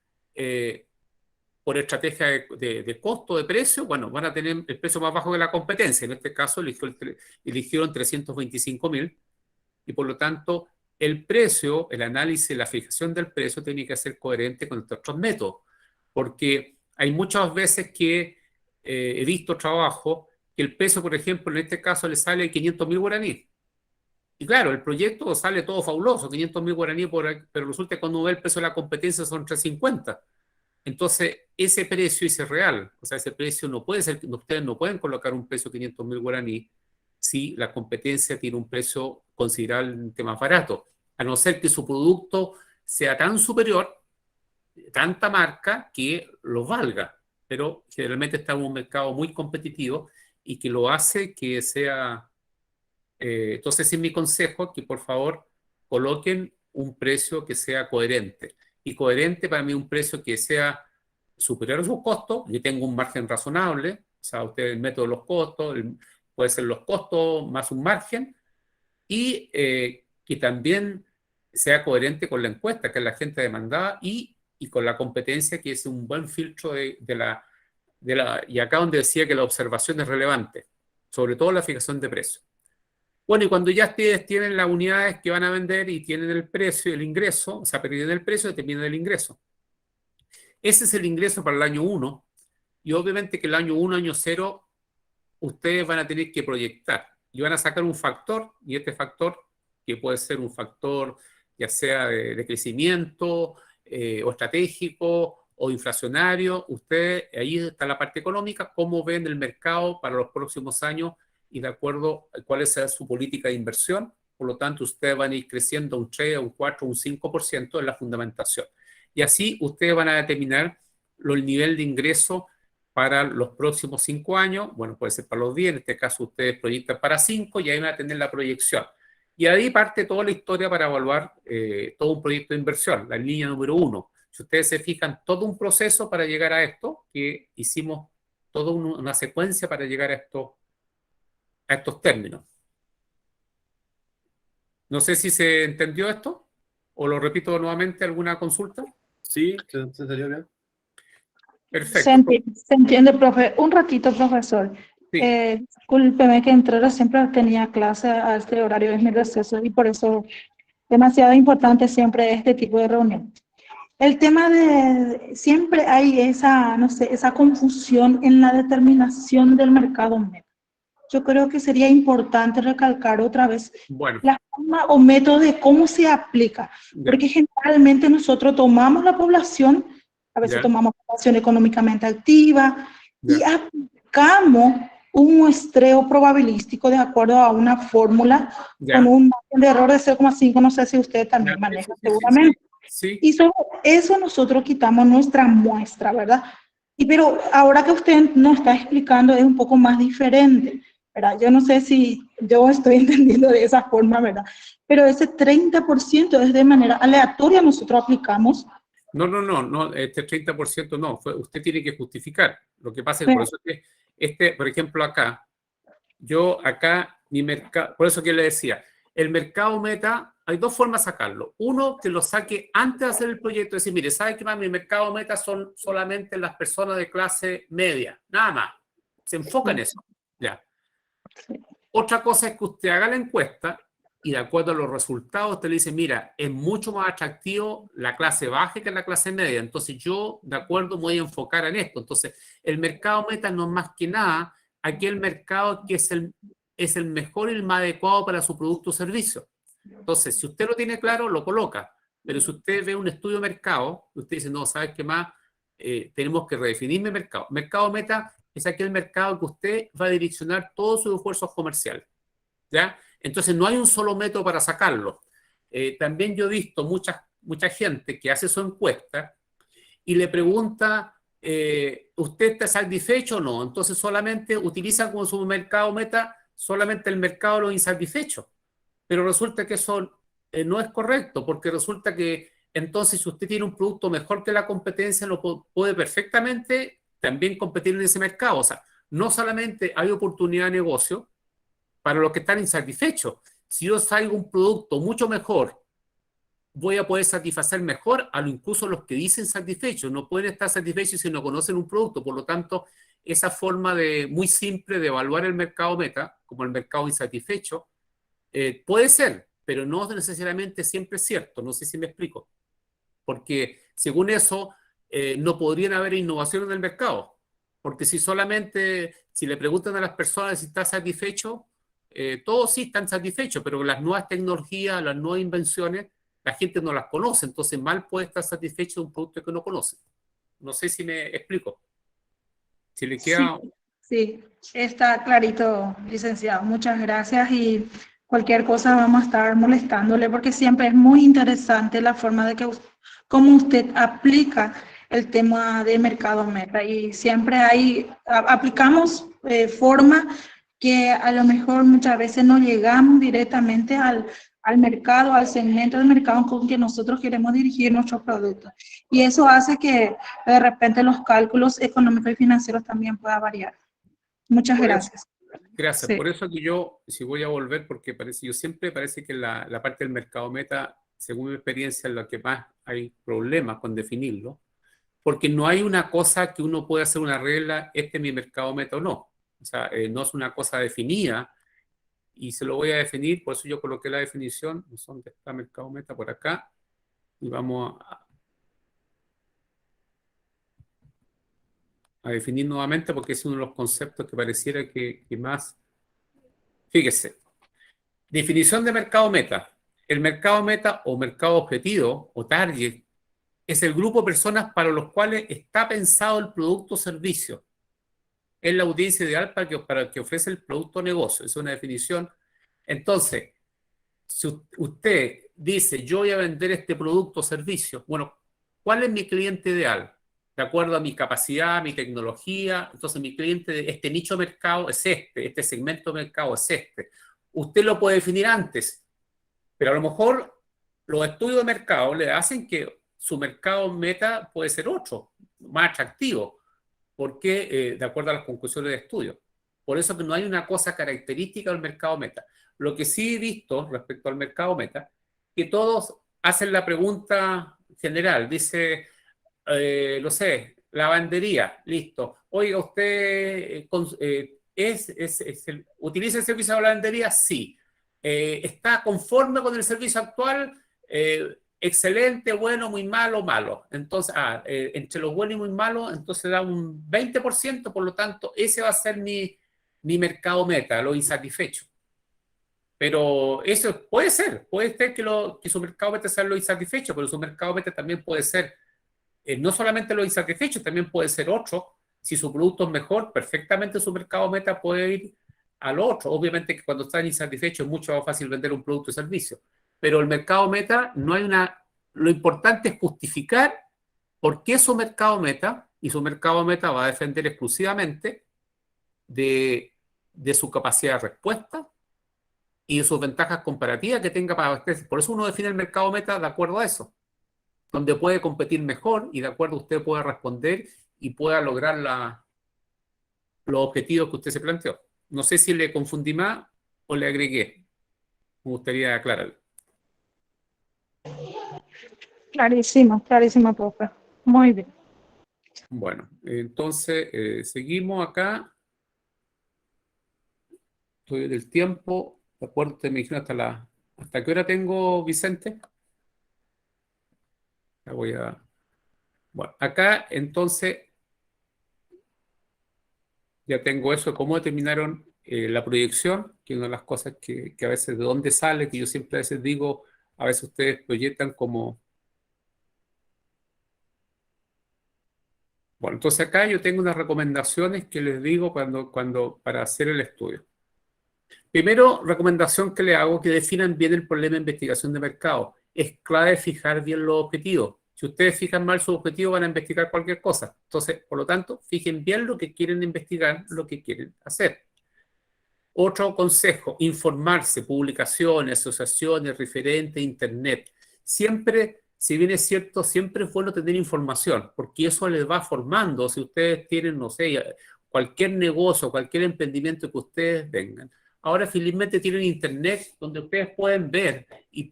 por estrategia de costo, de precio, bueno, van a tener el precio más bajo de la competencia. En este caso eligieron 325.000 y por lo tanto el precio, el análisis, la fijación del precio tiene que ser coherente con estos otros métodos, porque hay muchas veces que he visto trabajo que el precio, por ejemplo, en este caso le sale 500.000 guaraníes. Y claro, el proyecto sale todo fabuloso, 500.000 guaraníes, pero resulta que cuando uno ve el precio de la competencia son 350. Entonces, ese precio es real. O sea, ese precio no puede ser, ustedes no pueden colocar un precio de 500.000 guaraníes si la competencia tiene un precio considerablemente más barato. A no ser que su producto sea tan superior, tanta marca, que lo valga. Pero generalmente está en un mercado muy competitivo y que lo hace que sea... entonces, es mi consejo que por favor coloquen un precio que sea coherente. Y coherente para mí un precio que sea superior a sus costos. Yo tengo un margen razonable, o sea, usted el método de los costos, puede ser los costos más un margen, y que también sea coherente con la encuesta, que es la gente demandada, y con la competencia, que es un buen filtro y acá donde decía que la observación es relevante, sobre todo la fijación de precios. Bueno, y cuando ya ustedes tienen las unidades que van a vender y tienen el precio, el ingreso, o sea, pierden el precio, determinan el ingreso. Ese es el ingreso para el año 1, y obviamente que el año 1, año 0, ustedes van a tener que proyectar, y van a sacar un factor, y este factor, que puede ser un factor ya sea de crecimiento, o estratégico, o inflacionario, ustedes, ahí está la parte económica, cómo ven el mercado para los próximos años, y de acuerdo a cuál sea su política de inversión. Por lo tanto, ustedes van a ir creciendo un 3, un 4, un 5% en la fundamentación. Y así ustedes van a determinar el nivel de ingreso para los próximos 5 años. Bueno, puede ser para los 10, en este caso ustedes proyectan para 5 y ahí van a tener la proyección. Y ahí parte toda la historia para evaluar todo un proyecto de inversión, la línea número 1. Si ustedes se fijan, todo un proceso para llegar a esto, que hicimos toda una secuencia para llegar a estos términos. No sé si se entendió esto, o lo repito nuevamente, ¿alguna consulta? Sí, se entendió bien. Perfecto. Se entiende, profe. Un ratito, profesor. Sí. Discúlpeme que entrara, siempre tenía clase a este horario, es mi receso, y por eso demasiado importante siempre este tipo de reunión. el tema de, siempre hay esa, no sé, esa confusión en la determinación del mercado meta. Yo creo que sería importante recalcar otra vez Bueno, la forma o método de cómo se aplica, ya, porque generalmente nosotros tomamos la población, a veces ya, tomamos población económicamente activa y ya, aplicamos un muestreo probabilístico de acuerdo a una fórmula con ya, un margen de error de 0,5, no sé si usted ya, también sí, maneja sí, sí, sí, seguramente. sí, Y sobre eso nosotros quitamos nuestra muestra, ¿verdad? Y pero ahora que usted nos está explicando es un poco más diferente, ¿verdad? Yo no sé si yo estoy entendiendo de esa forma, ¿verdad? Pero ese 30% es de manera aleatoria, nosotros aplicamos. no, este 30% no, usted tiene que justificar. Lo que pasa es que por eso es que, por ejemplo, mi mercado, por eso que le decía, el mercado meta, hay dos formas de sacarlo. Uno, que lo saque antes de hacer el proyecto, decir, mire, ¿sabe qué más? Mi mercado meta son solamente las personas de clase media, nada más. Se enfoca en eso, ya. Otra cosa es que usted haga la encuesta y de acuerdo a los resultados usted le dice, mira, es mucho más atractivo la clase baja que la clase media. Entonces yo, de acuerdo, me voy a enfocar en esto. Entonces, el mercado meta no es más que nada aquel mercado que es el mejor y el más adecuado para su producto o servicio. Entonces, si usted lo tiene claro, lo coloca. Pero si usted ve un estudio de mercado, usted dice, no, ¿sabes qué más? Tenemos que redefinir mi mercado. Mercado meta es aquel mercado que usted va a direccionar todos sus esfuerzos comerciales, ¿ya? Entonces, no hay un solo método para sacarlo. También yo he visto mucha gente que hace su encuesta y le pregunta, ¿usted está satisfecho o no? Entonces, solamente utilizan como su mercado meta solamente el mercado de los insatisfechos. Pero resulta que eso no es correcto, porque resulta que entonces si usted tiene un producto mejor que la competencia, lo puede perfectamente también competir en ese mercado. O sea, no solamente hay oportunidad de negocio para los que están insatisfechos. Si yo salgo un producto mucho mejor, voy a poder satisfacer mejor a incluso los que dicen satisfechos. No pueden estar satisfechos si no conocen un producto. Por lo tanto, esa forma muy simple de evaluar el mercado meta, como el mercado insatisfecho, puede ser, pero no necesariamente siempre es cierto. No sé si me explico. Porque según eso, no podrían haber innovaciones en el mercado. Porque si le preguntan a las personas si está satisfecho, todos sí están satisfechos, pero las nuevas tecnologías, las nuevas invenciones, la gente no las conoce. Entonces mal puede estar satisfecho de un producto que no conoce. No sé si me explico. Si le queda... Sí, está clarito, licenciado. Muchas gracias y cualquier cosa vamos a estar molestándole porque siempre es muy interesante la forma de que cómo usted aplica el tema de mercado meta y siempre aplicamos forma que a lo mejor muchas veces no llegamos directamente al mercado, al segmento del mercado con que nosotros queremos dirigir nuestros productos. Y eso hace que de repente los cálculos económicos y financieros también puedan variar. Muchas gracias. Gracias. Sí. Por eso que yo, si voy a volver, porque yo siempre parece que la parte del mercado meta, según mi experiencia, es la que más hay problemas con definirlo, porque no hay una cosa que uno pueda hacer una regla, este es mi mercado meta o no. O sea, no es una cosa definida y se lo voy a definir, por eso yo coloqué la definición, ¿dónde está mercado meta? Por acá, y vamos a definir nuevamente porque es uno de los conceptos que pareciera que más... Fíjese, definición de mercado meta. El mercado meta o mercado objetivo o target es el grupo de personas para los cuales está pensado el producto o servicio. Es la audiencia ideal para el que ofrece el producto o negocio. Es una definición. Entonces, si usted dice, yo voy a vender este producto o servicio, bueno, ¿cuál es mi cliente ideal? De acuerdo a mi capacidad, mi tecnología. Entonces, mi cliente de este nicho de mercado es este segmento de mercado es este. Usted lo puede definir antes, pero a lo mejor los estudios de mercado le hacen que su mercado meta puede ser otro, más atractivo, porque de acuerdo a las conclusiones de estudio. Por eso que no hay una cosa característica del mercado meta. Lo que sí he visto respecto al mercado meta, que todos hacen la pregunta general, dice, no sé, lavandería, listo. Oiga, ¿usted utiliza el servicio de lavandería? Sí. ¿Está conforme con el servicio actual? excelente, bueno, muy malo, malo. Entonces, entre los buenos y muy malos, entonces da un 20%, por lo tanto, ese va a ser mi mercado meta, lo insatisfecho. Pero eso puede ser que su mercado meta sea lo insatisfecho, pero su mercado meta también puede ser, no solamente lo insatisfecho, también puede ser otro. Si su producto es mejor, perfectamente su mercado meta puede ir al otro. Obviamente que cuando están insatisfechos es mucho más fácil vender un producto o servicio. Pero el mercado meta no hay lo importante es justificar por qué su mercado meta, y su mercado meta va a depender exclusivamente de su capacidad de respuesta y de sus ventajas comparativas que tenga para abastecer. Por eso uno define el mercado meta de acuerdo a eso, donde puede competir mejor y de acuerdo usted pueda responder y pueda lograr los objetivos que usted se planteó. No sé si le confundí más o le agregué. Me gustaría aclararlo. Clarísimo, clarísimo, profe. Muy bien. Bueno, entonces seguimos acá. Estoy del tiempo. De acuerdo, usted me dijeron ¿hasta qué hora tengo, Vicente? La voy a... Bueno, acá entonces ya tengo eso de cómo determinaron la proyección, que es una de las cosas que a veces de dónde sale, que yo siempre a veces digo, a veces ustedes proyectan como... Bueno, entonces acá yo tengo unas recomendaciones que les digo para hacer el estudio. Primero, recomendación que le hago, que definan bien el problema de investigación de mercado. Es clave fijar bien los objetivos. Si ustedes fijan mal sus objetivos, van a investigar cualquier cosa. Entonces, por lo tanto, fijen bien lo que quieren investigar, lo que quieren hacer. Otro consejo, informarse, publicaciones, asociaciones, referentes, internet. Siempre, si bien es cierto, siempre es bueno tener información, porque eso les va formando. Si ustedes tienen, no sé, cualquier negocio, cualquier emprendimiento que ustedes tengan, ahora felizmente tienen internet donde ustedes pueden ver y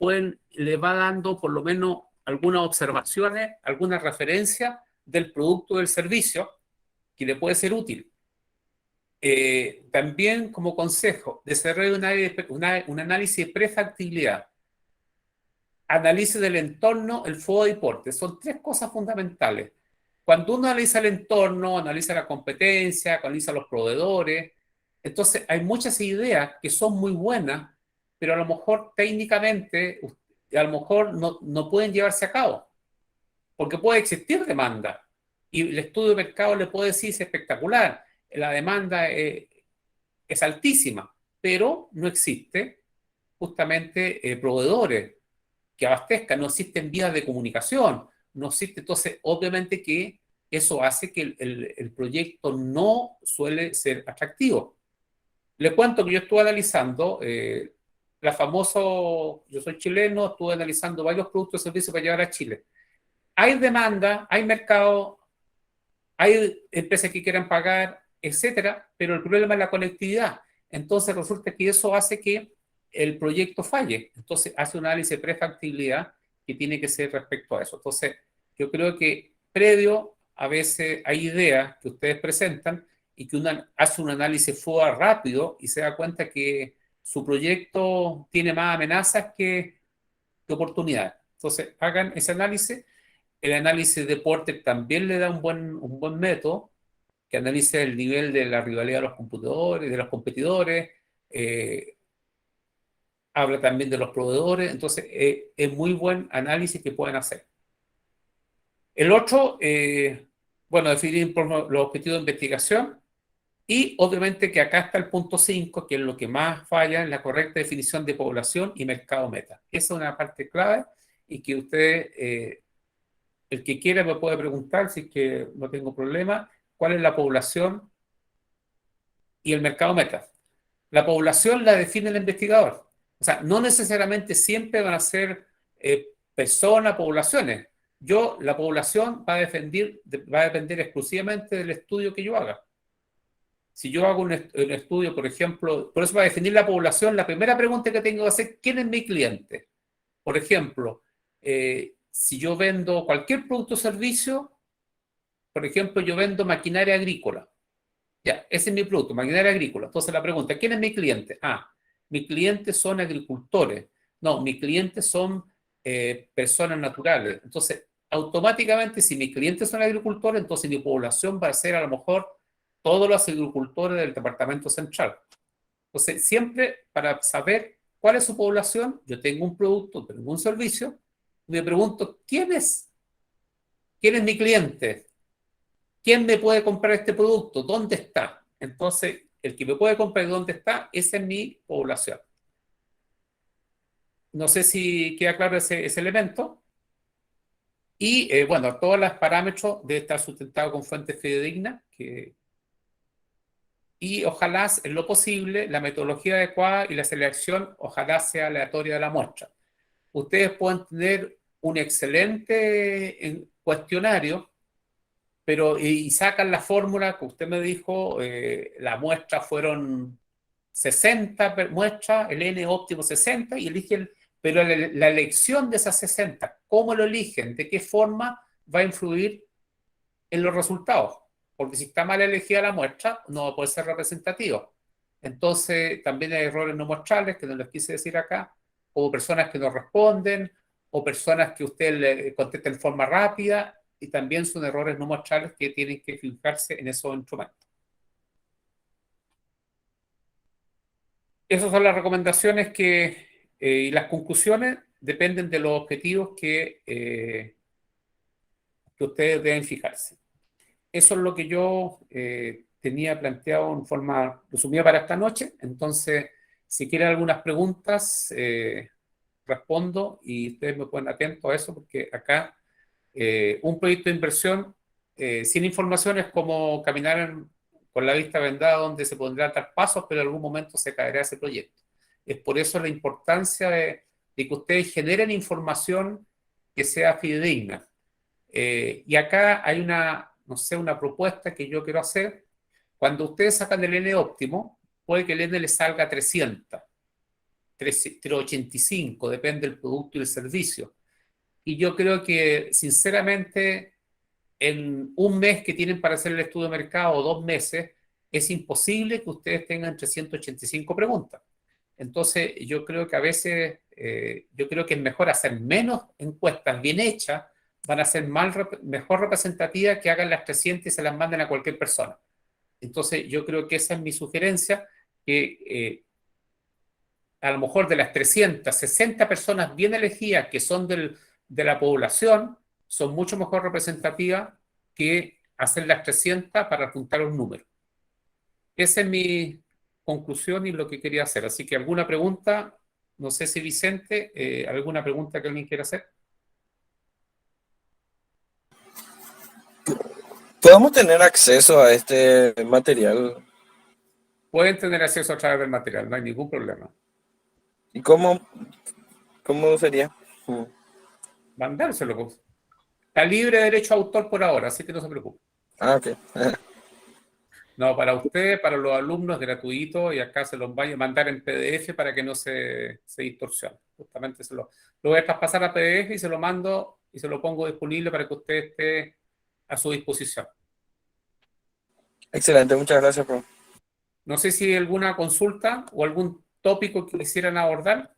les va dando por lo menos algunas observaciones, alguna referencia del producto o del servicio que le puede ser útil. También como consejo, desarrolle un análisis de prefactibilidad. Análisis del entorno, el flujo de importe. Son tres cosas fundamentales. Cuando uno analiza el entorno, analiza la competencia, analiza los proveedores, entonces hay muchas ideas que son muy buenas, pero a lo mejor técnicamente, a lo mejor no pueden llevarse a cabo, porque puede existir demanda, y el estudio de mercado le puede decir es espectacular, la demanda es altísima, pero no existe justamente proveedores que abastezcan, no existen vías de comunicación, no existe. Entonces, obviamente que eso hace que el proyecto no suele ser atractivo. Les cuento que yo estuve analizando yo soy chileno, estuve analizando varios productos y servicios para llevar a Chile. Hay demanda, hay mercado, hay empresas que quieran pagar, etcétera, pero el problema es la conectividad. Entonces resulta que eso hace que el proyecto falle. Entonces hace un análisis de prefactibilidad que tiene que ser respecto a eso. Entonces yo creo que previo a veces hay ideas que ustedes presentan y que uno hace un análisis FODA rápido y se da cuenta que su proyecto tiene más amenazas que oportunidades. Entonces hagan ese análisis. El análisis de Porter también le da un buen método que analice el nivel de la rivalidad de los computadores, de los competidores, habla también de los proveedores, entonces es muy buen análisis que pueden hacer. El otro, bueno, definir los objetivos de investigación y obviamente que acá está el punto 5, que es lo que más falla en la correcta definición de población y mercado meta. Esa es una parte clave y que usted, el que quiera me puede preguntar, si es que no tengo problema, cuál es la población y el mercado meta. La población la define el investigador. O sea, no necesariamente siempre van a ser personas, poblaciones. La población va a depender exclusivamente del estudio que yo haga. Si yo hago un estudio, por ejemplo, por eso para definir la población, la primera pregunta que tengo que hacer, ¿quién es mi cliente? Por ejemplo, si yo vendo cualquier producto o servicio, por ejemplo, yo vendo maquinaria agrícola. Ya, ese es mi producto, maquinaria agrícola. Entonces la pregunta, ¿quién es mi cliente? Mis clientes son agricultores. No, mis clientes son personas naturales. Entonces, automáticamente, si mis clientes son agricultores, entonces mi población va a ser a lo mejor todos los agricultores del departamento central. Entonces, siempre para saber cuál es su población, yo tengo un producto, tengo un servicio, me pregunto, ¿quién es mi cliente? ¿Quién me puede comprar este producto? ¿Dónde está? Entonces, el que me puede comprar y dónde está, esa es mi población. No sé si queda claro ese elemento. Y bueno, todos los parámetros deben estar sustentados con fuentes fidedignas. Y ojalá, en lo posible, la metodología adecuada y la selección, ojalá sea aleatoria de la muestra. Ustedes pueden tener un excelente cuestionario, pero y sacan la fórmula que usted me dijo, la muestra fueron 60 muestras, el N óptimo 60, y eligen, pero la elección de esas 60, ¿cómo lo eligen? ¿De qué forma va a influir en los resultados? Porque si está mal elegida la muestra, no puede ser representativo. Entonces, también hay errores no muestrales, que no les quise decir acá, o personas que no responden, o personas que usted le contesta en forma rápida, y también son errores no muestrales que tienen que fijarse en esos instrumentos. Esas son las recomendaciones y las conclusiones dependen de los objetivos que ustedes deben fijarse. Eso es lo que yo tenía planteado en forma resumida para esta noche. Entonces, si quieren algunas preguntas, respondo y ustedes me ponen atentos a eso, porque acá un proyecto de inversión sin información es como caminar con la vista vendada, donde se pondrán dar pasos, pero en algún momento se caerá ese proyecto. Es por eso la importancia de que ustedes generen información que sea fidedigna. Y acá hay una propuesta que yo quiero hacer. Cuando ustedes sacan el N óptimo, puede que el N les salga 300, 385, depende del producto y el servicio. Y yo creo que, sinceramente, en un mes que tienen para hacer el estudio de mercado, o 2 meses, es imposible que ustedes tengan 385 preguntas. Entonces, yo creo que a veces, yo creo que es mejor hacer menos encuestas bien hechas, van a ser mejor representativas que hagan las 300 y se las manden a cualquier persona. Entonces, yo creo que esa es mi sugerencia, que a lo mejor de las 360 personas bien elegidas que son de la población, son mucho mejor representativas que hacer las 300 para apuntar un número. Esa es mi conclusión y lo que quería hacer. Así que alguna pregunta, no sé si Vicente, alguna pregunta que alguien quiera hacer. ¿Podemos tener acceso a este material? Pueden tener acceso a través del material, no hay ningún problema. ¿Y cómo sería? Mandárselo, pues. Está libre de derecho a autor por ahora, así que no se preocupe. Ah, ok. No, para usted, para los alumnos, gratuito, y acá se los vaya a mandar en PDF para que no se distorsione. Justamente lo voy a traspasar a PDF y se lo mando y se lo pongo disponible para que usted esté a su disposición. Excelente, muchas gracias, profe. No sé si hay alguna consulta o algún tópico que quisieran abordar.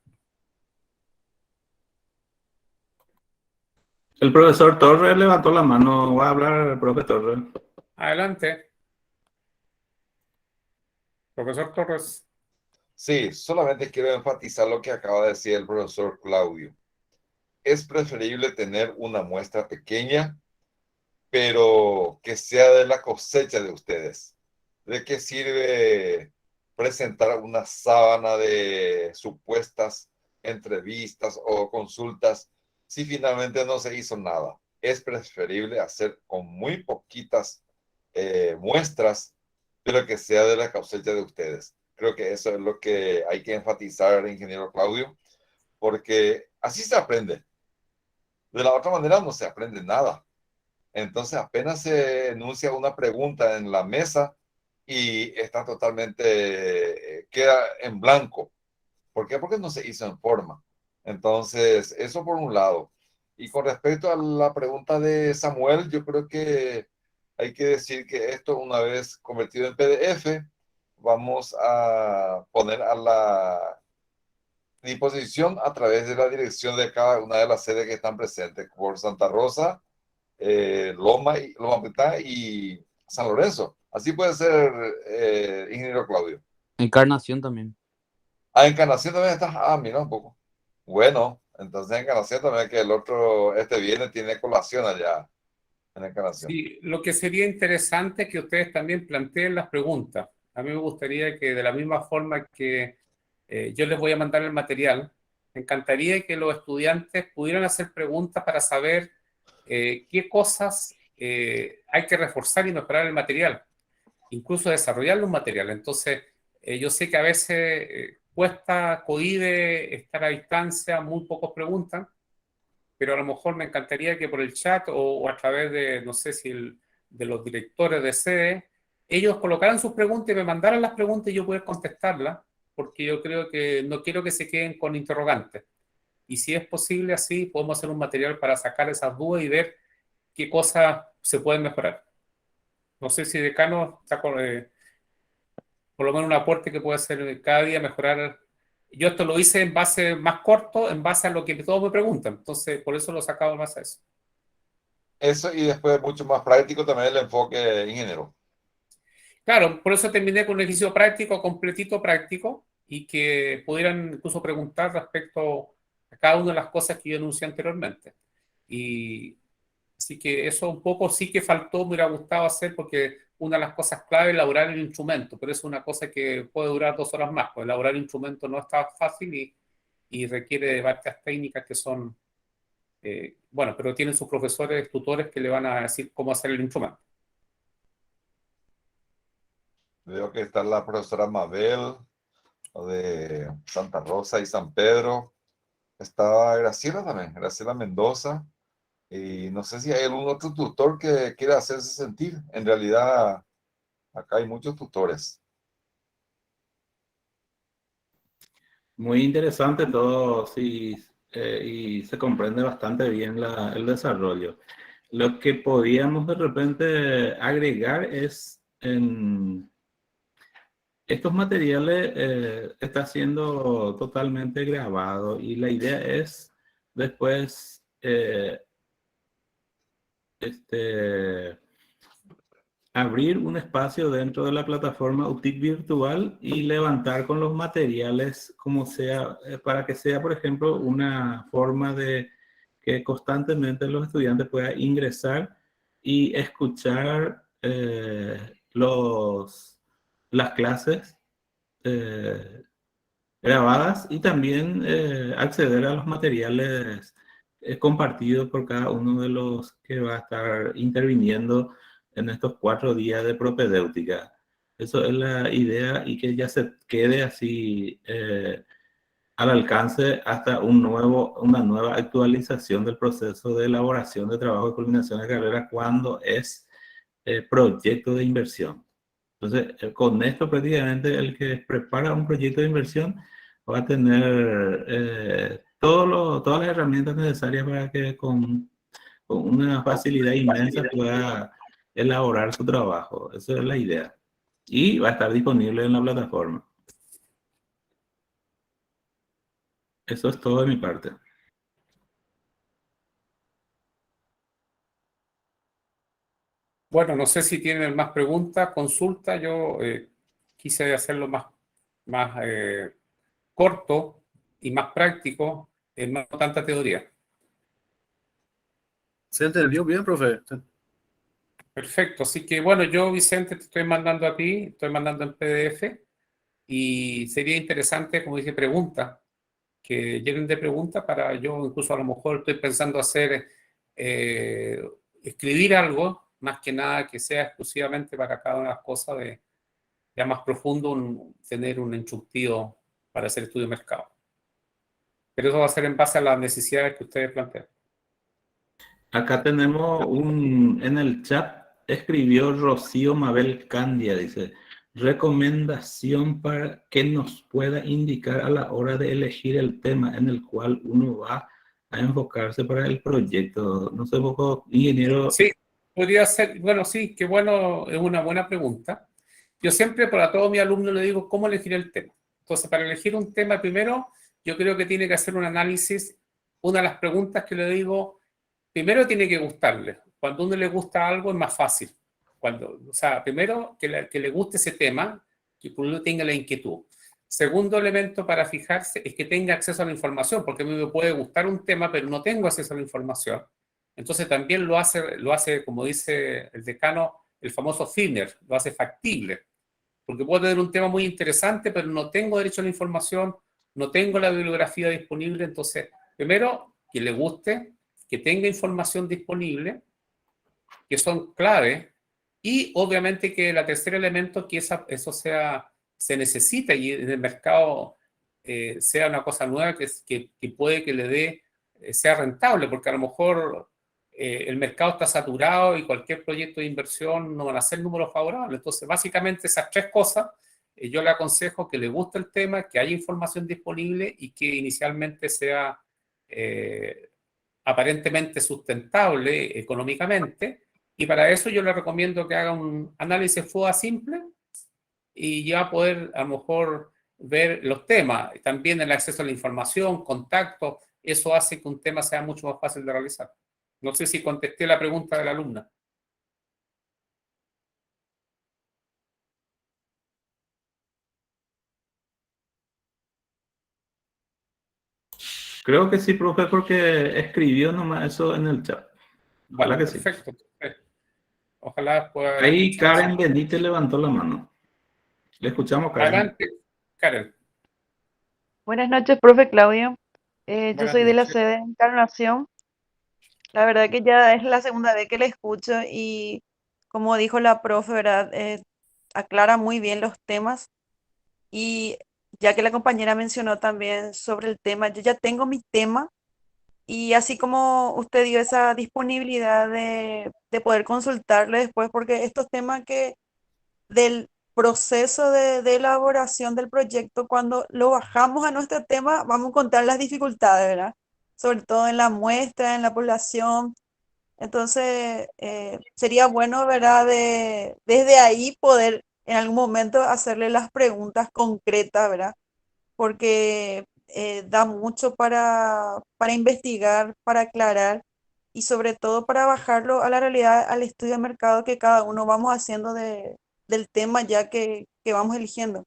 El profesor Torres levantó la mano. Va a hablar el profe Torres. Adelante. Profesor Torres. Sí, solamente quiero enfatizar lo que acaba de decir el profesor Claudio. Es preferible tener una muestra pequeña, pero que sea de la cosecha de ustedes. ¿De qué sirve presentar una sábana de supuestas entrevistas o consultas si finalmente no se hizo nada? Es preferible hacer con muy poquitas muestras, pero que sea de la cosecha de ustedes. Creo que eso es lo que hay que enfatizar, ingeniero Claudio, porque así se aprende. De la otra manera no se aprende nada. Entonces apenas se enuncia una pregunta en la mesa y está totalmente, queda en blanco. ¿Por qué? Porque no se hizo en forma. Entonces, eso por un lado. Y con respecto a la pregunta de Samuel, yo creo que hay que decir que esto, una vez convertido en PDF, vamos a poner a disposición a través de la dirección de cada una de las sedes que están presentes, por Santa Rosa, Loma Prieta y San Lorenzo. Así puede ser, ingeniero Claudio. Encarnación también. Encarnación también está. Mira un poco. Bueno, entonces Encarnación también, que el otro, este viernes tiene colación allá en Encarnación. Sí, lo que sería interesante es que ustedes también planteen las preguntas. A mí me gustaría que de la misma forma que yo les voy a mandar el material, me encantaría que los estudiantes pudieran hacer preguntas para saber qué cosas hay que reforzar y mejorar el material, incluso desarrollar un material. Entonces, yo sé que a veces cuesta, cohíbe estar a distancia, muy pocos preguntan, pero a lo mejor me encantaría que por el chat o a través de, no sé si de los directores de sede, ellos colocaran sus preguntas y me mandaran las preguntas y yo poder contestarlas, porque yo creo que no quiero que se queden con interrogantes. Y si es posible así, podemos hacer un material para sacar esas dudas y ver qué cosas se pueden mejorar. No sé si Decano está con, por lo menos un aporte que puede hacer cada día mejorar. Yo esto lo hice en base más corto, en base a lo que todos me preguntan. Entonces, por eso lo sacaba más a eso. Eso, y después mucho más práctico también el enfoque ingeniero. Claro, por eso terminé con un ejercicio práctico, completito práctico, y que pudieran incluso preguntar respecto a cada una de las cosas que yo anuncié anteriormente. Y así que eso un poco sí que faltó, me hubiera gustado hacer, porque una de las cosas clave es elaborar el instrumento, pero es una cosa que puede durar 2 horas más, pues elaborar el instrumento no está fácil y requiere de varias técnicas que son, bueno, pero tienen sus profesores, tutores que le van a decir cómo hacer el instrumento. Veo que está la profesora Mabel de Santa Rosa y San Pedro. Está Graciela también, Graciela Mendoza. Y no sé si hay algún otro tutor que quiera hacerse sentir. En realidad, acá hay muchos tutores. Muy interesante todo, sí, y se comprende bastante bien el desarrollo. Lo que podíamos de repente agregar es en estos materiales está siendo totalmente grabado y la idea es después abrir un espacio dentro de la plataforma UTIC virtual y levantar con los materiales como sea, para que sea, por ejemplo, una forma de que constantemente los estudiantes puedan ingresar y escuchar las clases grabadas y también acceder a los materiales compartidos por cada uno de los que va a estar interviniendo en estos 4 días de propedéutica. Eso es la idea, y que ya se quede así al alcance hasta una nueva actualización del proceso de elaboración de trabajo de culminación de carrera cuando es proyecto de inversión. Entonces, con esto prácticamente el que prepara un proyecto de inversión va a tener todas las herramientas necesarias para que con una facilidad inmensa pueda elaborar su trabajo. Esa es la idea. Y va a estar disponible en la plataforma. Eso es todo de mi parte. Bueno, no sé si tienen más preguntas, consultas. Yo quise hacerlo más corto y más práctico, no tanta teoría. ¿Se entendió bien, profe? Perfecto. Así que, bueno, yo, Vicente, te estoy mandando a ti, estoy mandando en PDF, y sería interesante, como dije, preguntas, que llenen de preguntas para yo, incluso a lo mejor estoy pensando hacer, escribir algo, más que nada que sea exclusivamente para cada una de las cosas de ya más profundo, tener un instructivo para hacer estudio de mercado. Pero eso va a ser en base a las necesidades que ustedes plantean. Acá tenemos en el chat, escribió Rocío Mabel Candia, dice, recomendación para que nos pueda indicar a la hora de elegir el tema en el cual uno va a enfocarse para el proyecto. No sé, poco, ingeniero. Sí, podría ser, bueno, sí, qué bueno, es una buena pregunta. Yo siempre para todos mis alumnos les digo cómo elegir el tema. Entonces, para elegir un tema primero, yo creo que tiene que hacer un análisis. Una de las preguntas que le digo, primero tiene que gustarle. Cuando a uno le gusta algo es más fácil. O sea, primero que le guste ese tema, que uno tenga la inquietud. Segundo elemento para fijarse es que tenga acceso a la información, porque a mí me puede gustar un tema, pero no tengo acceso a la información. Entonces también lo hace, como dice el decano, el famoso thinner, lo hace factible. Porque puedo tener un tema muy interesante, pero no tengo derecho a la información, no tengo la bibliografía disponible. Entonces, primero, que le guste, que tenga información disponible, que son clave, y obviamente que el tercer elemento, que eso se necesita y en el mercado sea una cosa nueva que puede que le dé, sea rentable, porque a lo mejor el mercado está saturado y cualquier proyecto de inversión no van a ser números favorables. Entonces, básicamente esas tres cosas, yo le aconsejo que le guste el tema, que haya información disponible y que inicialmente sea aparentemente sustentable económicamente. Y para eso yo le recomiendo que haga un análisis FODA simple y ya poder a lo mejor ver los temas. También el acceso a la información, contacto, eso hace que un tema sea mucho más fácil de realizar. No sé si contesté la pregunta de la alumna. Creo que sí, profe, porque escribió nomás eso en el chat. Ojalá Bueno, que sí. perfecto. Ojalá pueda... Ahí Karen Benítez levantó la mano. Le escuchamos, Karen. Adelante, Karen. Buenas noches, profe Claudio. Yo Buenas soy de la noches. sede de Encarnación. La verdad que ya es la segunda vez que le escucho y como dijo la profe, ¿verdad? Aclara muy bien los temas y ya que la compañera mencionó también sobre el tema, yo ya tengo mi tema y así como usted dio esa disponibilidad de poder consultarle después, porque estos temas que del proceso de elaboración del proyecto, cuando lo bajamos a nuestro tema, vamos a encontrar las dificultades, ¿verdad? Sobre todo en la muestra, en la población. Entonces, sería bueno, ¿verdad? Desde ahí poder en algún momento hacerle las preguntas concretas, ¿verdad? Porque da mucho para investigar, para aclarar y sobre todo para bajarlo a la realidad, al estudio de mercado que cada uno vamos haciendo del tema ya que vamos eligiendo.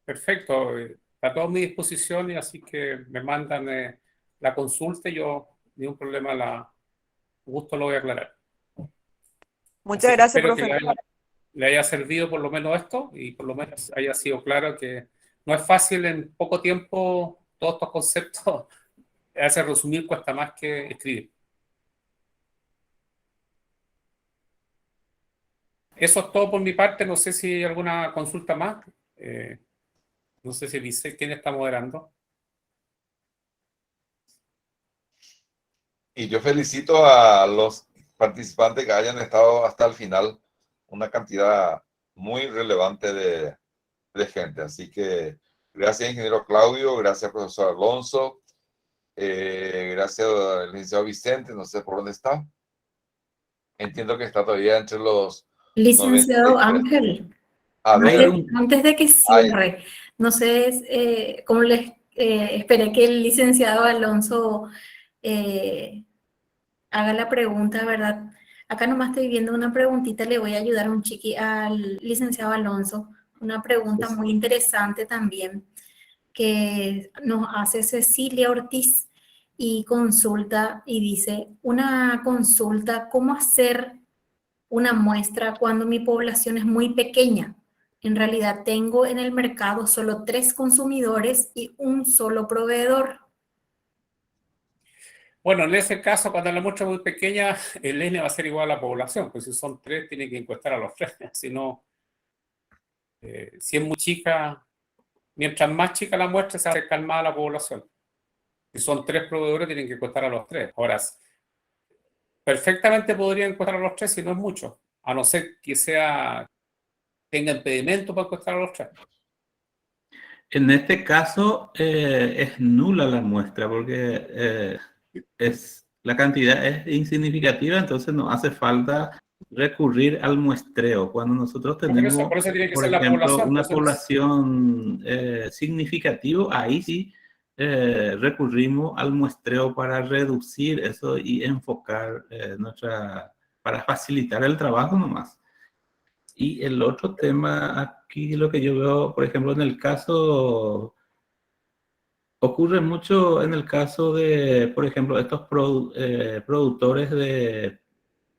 Perfecto. Está a toda mi disposición y así que me mandan la consulta y yo, ningún problema, gusto lo voy a aclarar. Muchas Así que gracias, espero profe. que le haya servido por lo menos esto y por lo menos haya sido claro que no es fácil en poco tiempo todos estos conceptos. Hace resumir cuesta más que escribir. Eso es todo por mi parte. No sé si hay alguna consulta más. No sé si dice quién está moderando. Y yo felicito a los participantes que hayan estado hasta el final, una cantidad muy relevante de gente. Así que gracias, ingeniero Claudio, gracias, profesor Alonso, gracias al licenciado Vicente, no sé por dónde está. Entiendo que está todavía entre los Licenciado 93. Ángel, A ver, antes de que cierre, no sé cómo les esperé que el licenciado Alonso haga la pregunta, ¿verdad? Acá nomás estoy viendo una preguntita, le voy a ayudar al licenciado Alonso, una pregunta muy interesante también que nos hace Cecilia Ortiz y consulta y dice, una consulta, ¿cómo hacer una muestra cuando mi población es muy pequeña? En realidad tengo en el mercado solo 3 consumidores y un solo proveedor. Bueno, en ese caso, cuando la muestra es muy pequeña, el N va a ser igual a la población, pues si son 3, tiene que encuestar a los 3. Si no, si es muy chica, mientras más chica la muestra, se acerca más a la población. Si son 3 proveedores, tienen que encuestar a los 3. Ahora, perfectamente podrían encuestar a los 3 si no es mucho, a no ser que tenga impedimento para encuestar a los 3. En este caso es nula la muestra porque la cantidad es insignificativa, entonces no hace falta recurrir al muestreo. Cuando nosotros Por tenemos, eso tiene que por ser la ejemplo, población. una Entonces, población significativa, ahí sí recurrimos al muestreo para reducir eso y enfocar para facilitar el trabajo nomás. Y el otro tema aquí, lo que yo veo, por ejemplo, en el caso, ocurre mucho en el caso de, por ejemplo, estos productores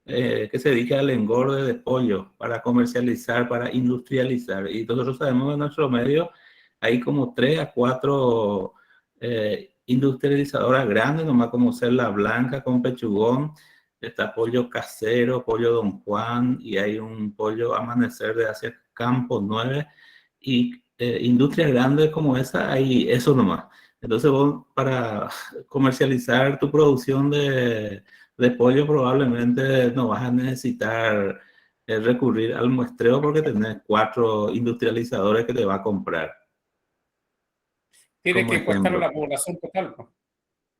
que se dedican al engorde de pollo para comercializar, para industrializar. Y nosotros sabemos en nuestro medio hay como 3 a 4 industrializadoras grandes, nomás como Celda Blanca con Pechugón. Está Pollo Casero, Pollo Don Juan, y hay un Pollo Amanecer de hacia Campo 9. Y industrias grandes como esa, hay eso nomás. Entonces vos, para comercializar tu producción de pollo, probablemente no vas a necesitar recurrir al muestreo porque tenés 4 industrializadores que te va a comprar. tiene Como que encuestar a la ejemplo. población total, ¿no?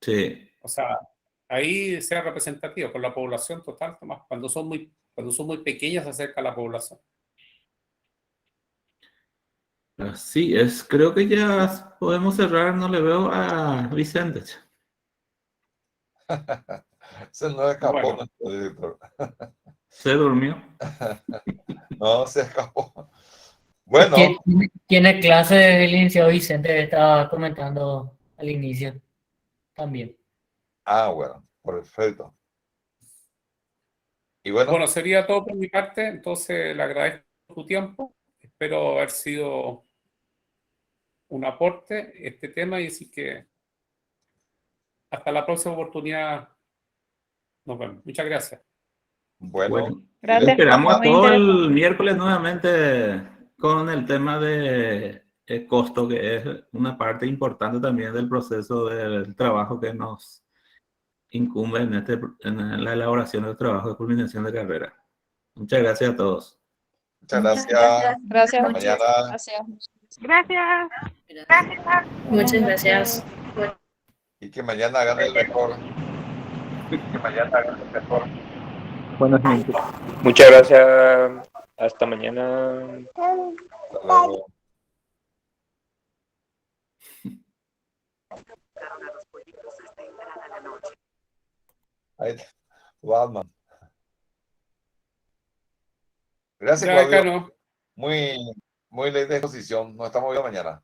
Sí. O sea, ahí sea representativo con la población total, Tomás. Cuando son muy pequeñas se acerca a la población. Así es, creo que ya podemos cerrar, no le veo a Vicente. Se nos escapó Bueno. nuestro director. Se durmió. No, se escapó. Bueno, Tiene clase el licenciado Vicente, estaba comentando al inicio también. bueno, perfecto. Y bueno, Bueno, sería todo por mi parte, entonces le agradezco tu tiempo. Espero haber sido un aporte este tema y así que hasta la próxima oportunidad. Nos vemos. Muchas gracias. bueno, Gracias, Esperamos a muy todo interesante. el miércoles nuevamente con el tema de costo, que es una parte importante también del proceso del trabajo que nos incumbe en la elaboración del trabajo de culminación de carrera. Muchas gracias a todos. muchas Muchas gracias. Gracias. Hasta mañana. Gracias. Gracias. Muchas gracias. Y que mañana gane el mejor. Buenas noches. Muchas gracias. Hasta mañana. Hasta luego. Ahí está. Batman. Gracias, Ya, Claudio. Cano. Muy linda exposición. Nos estamos viendo mañana.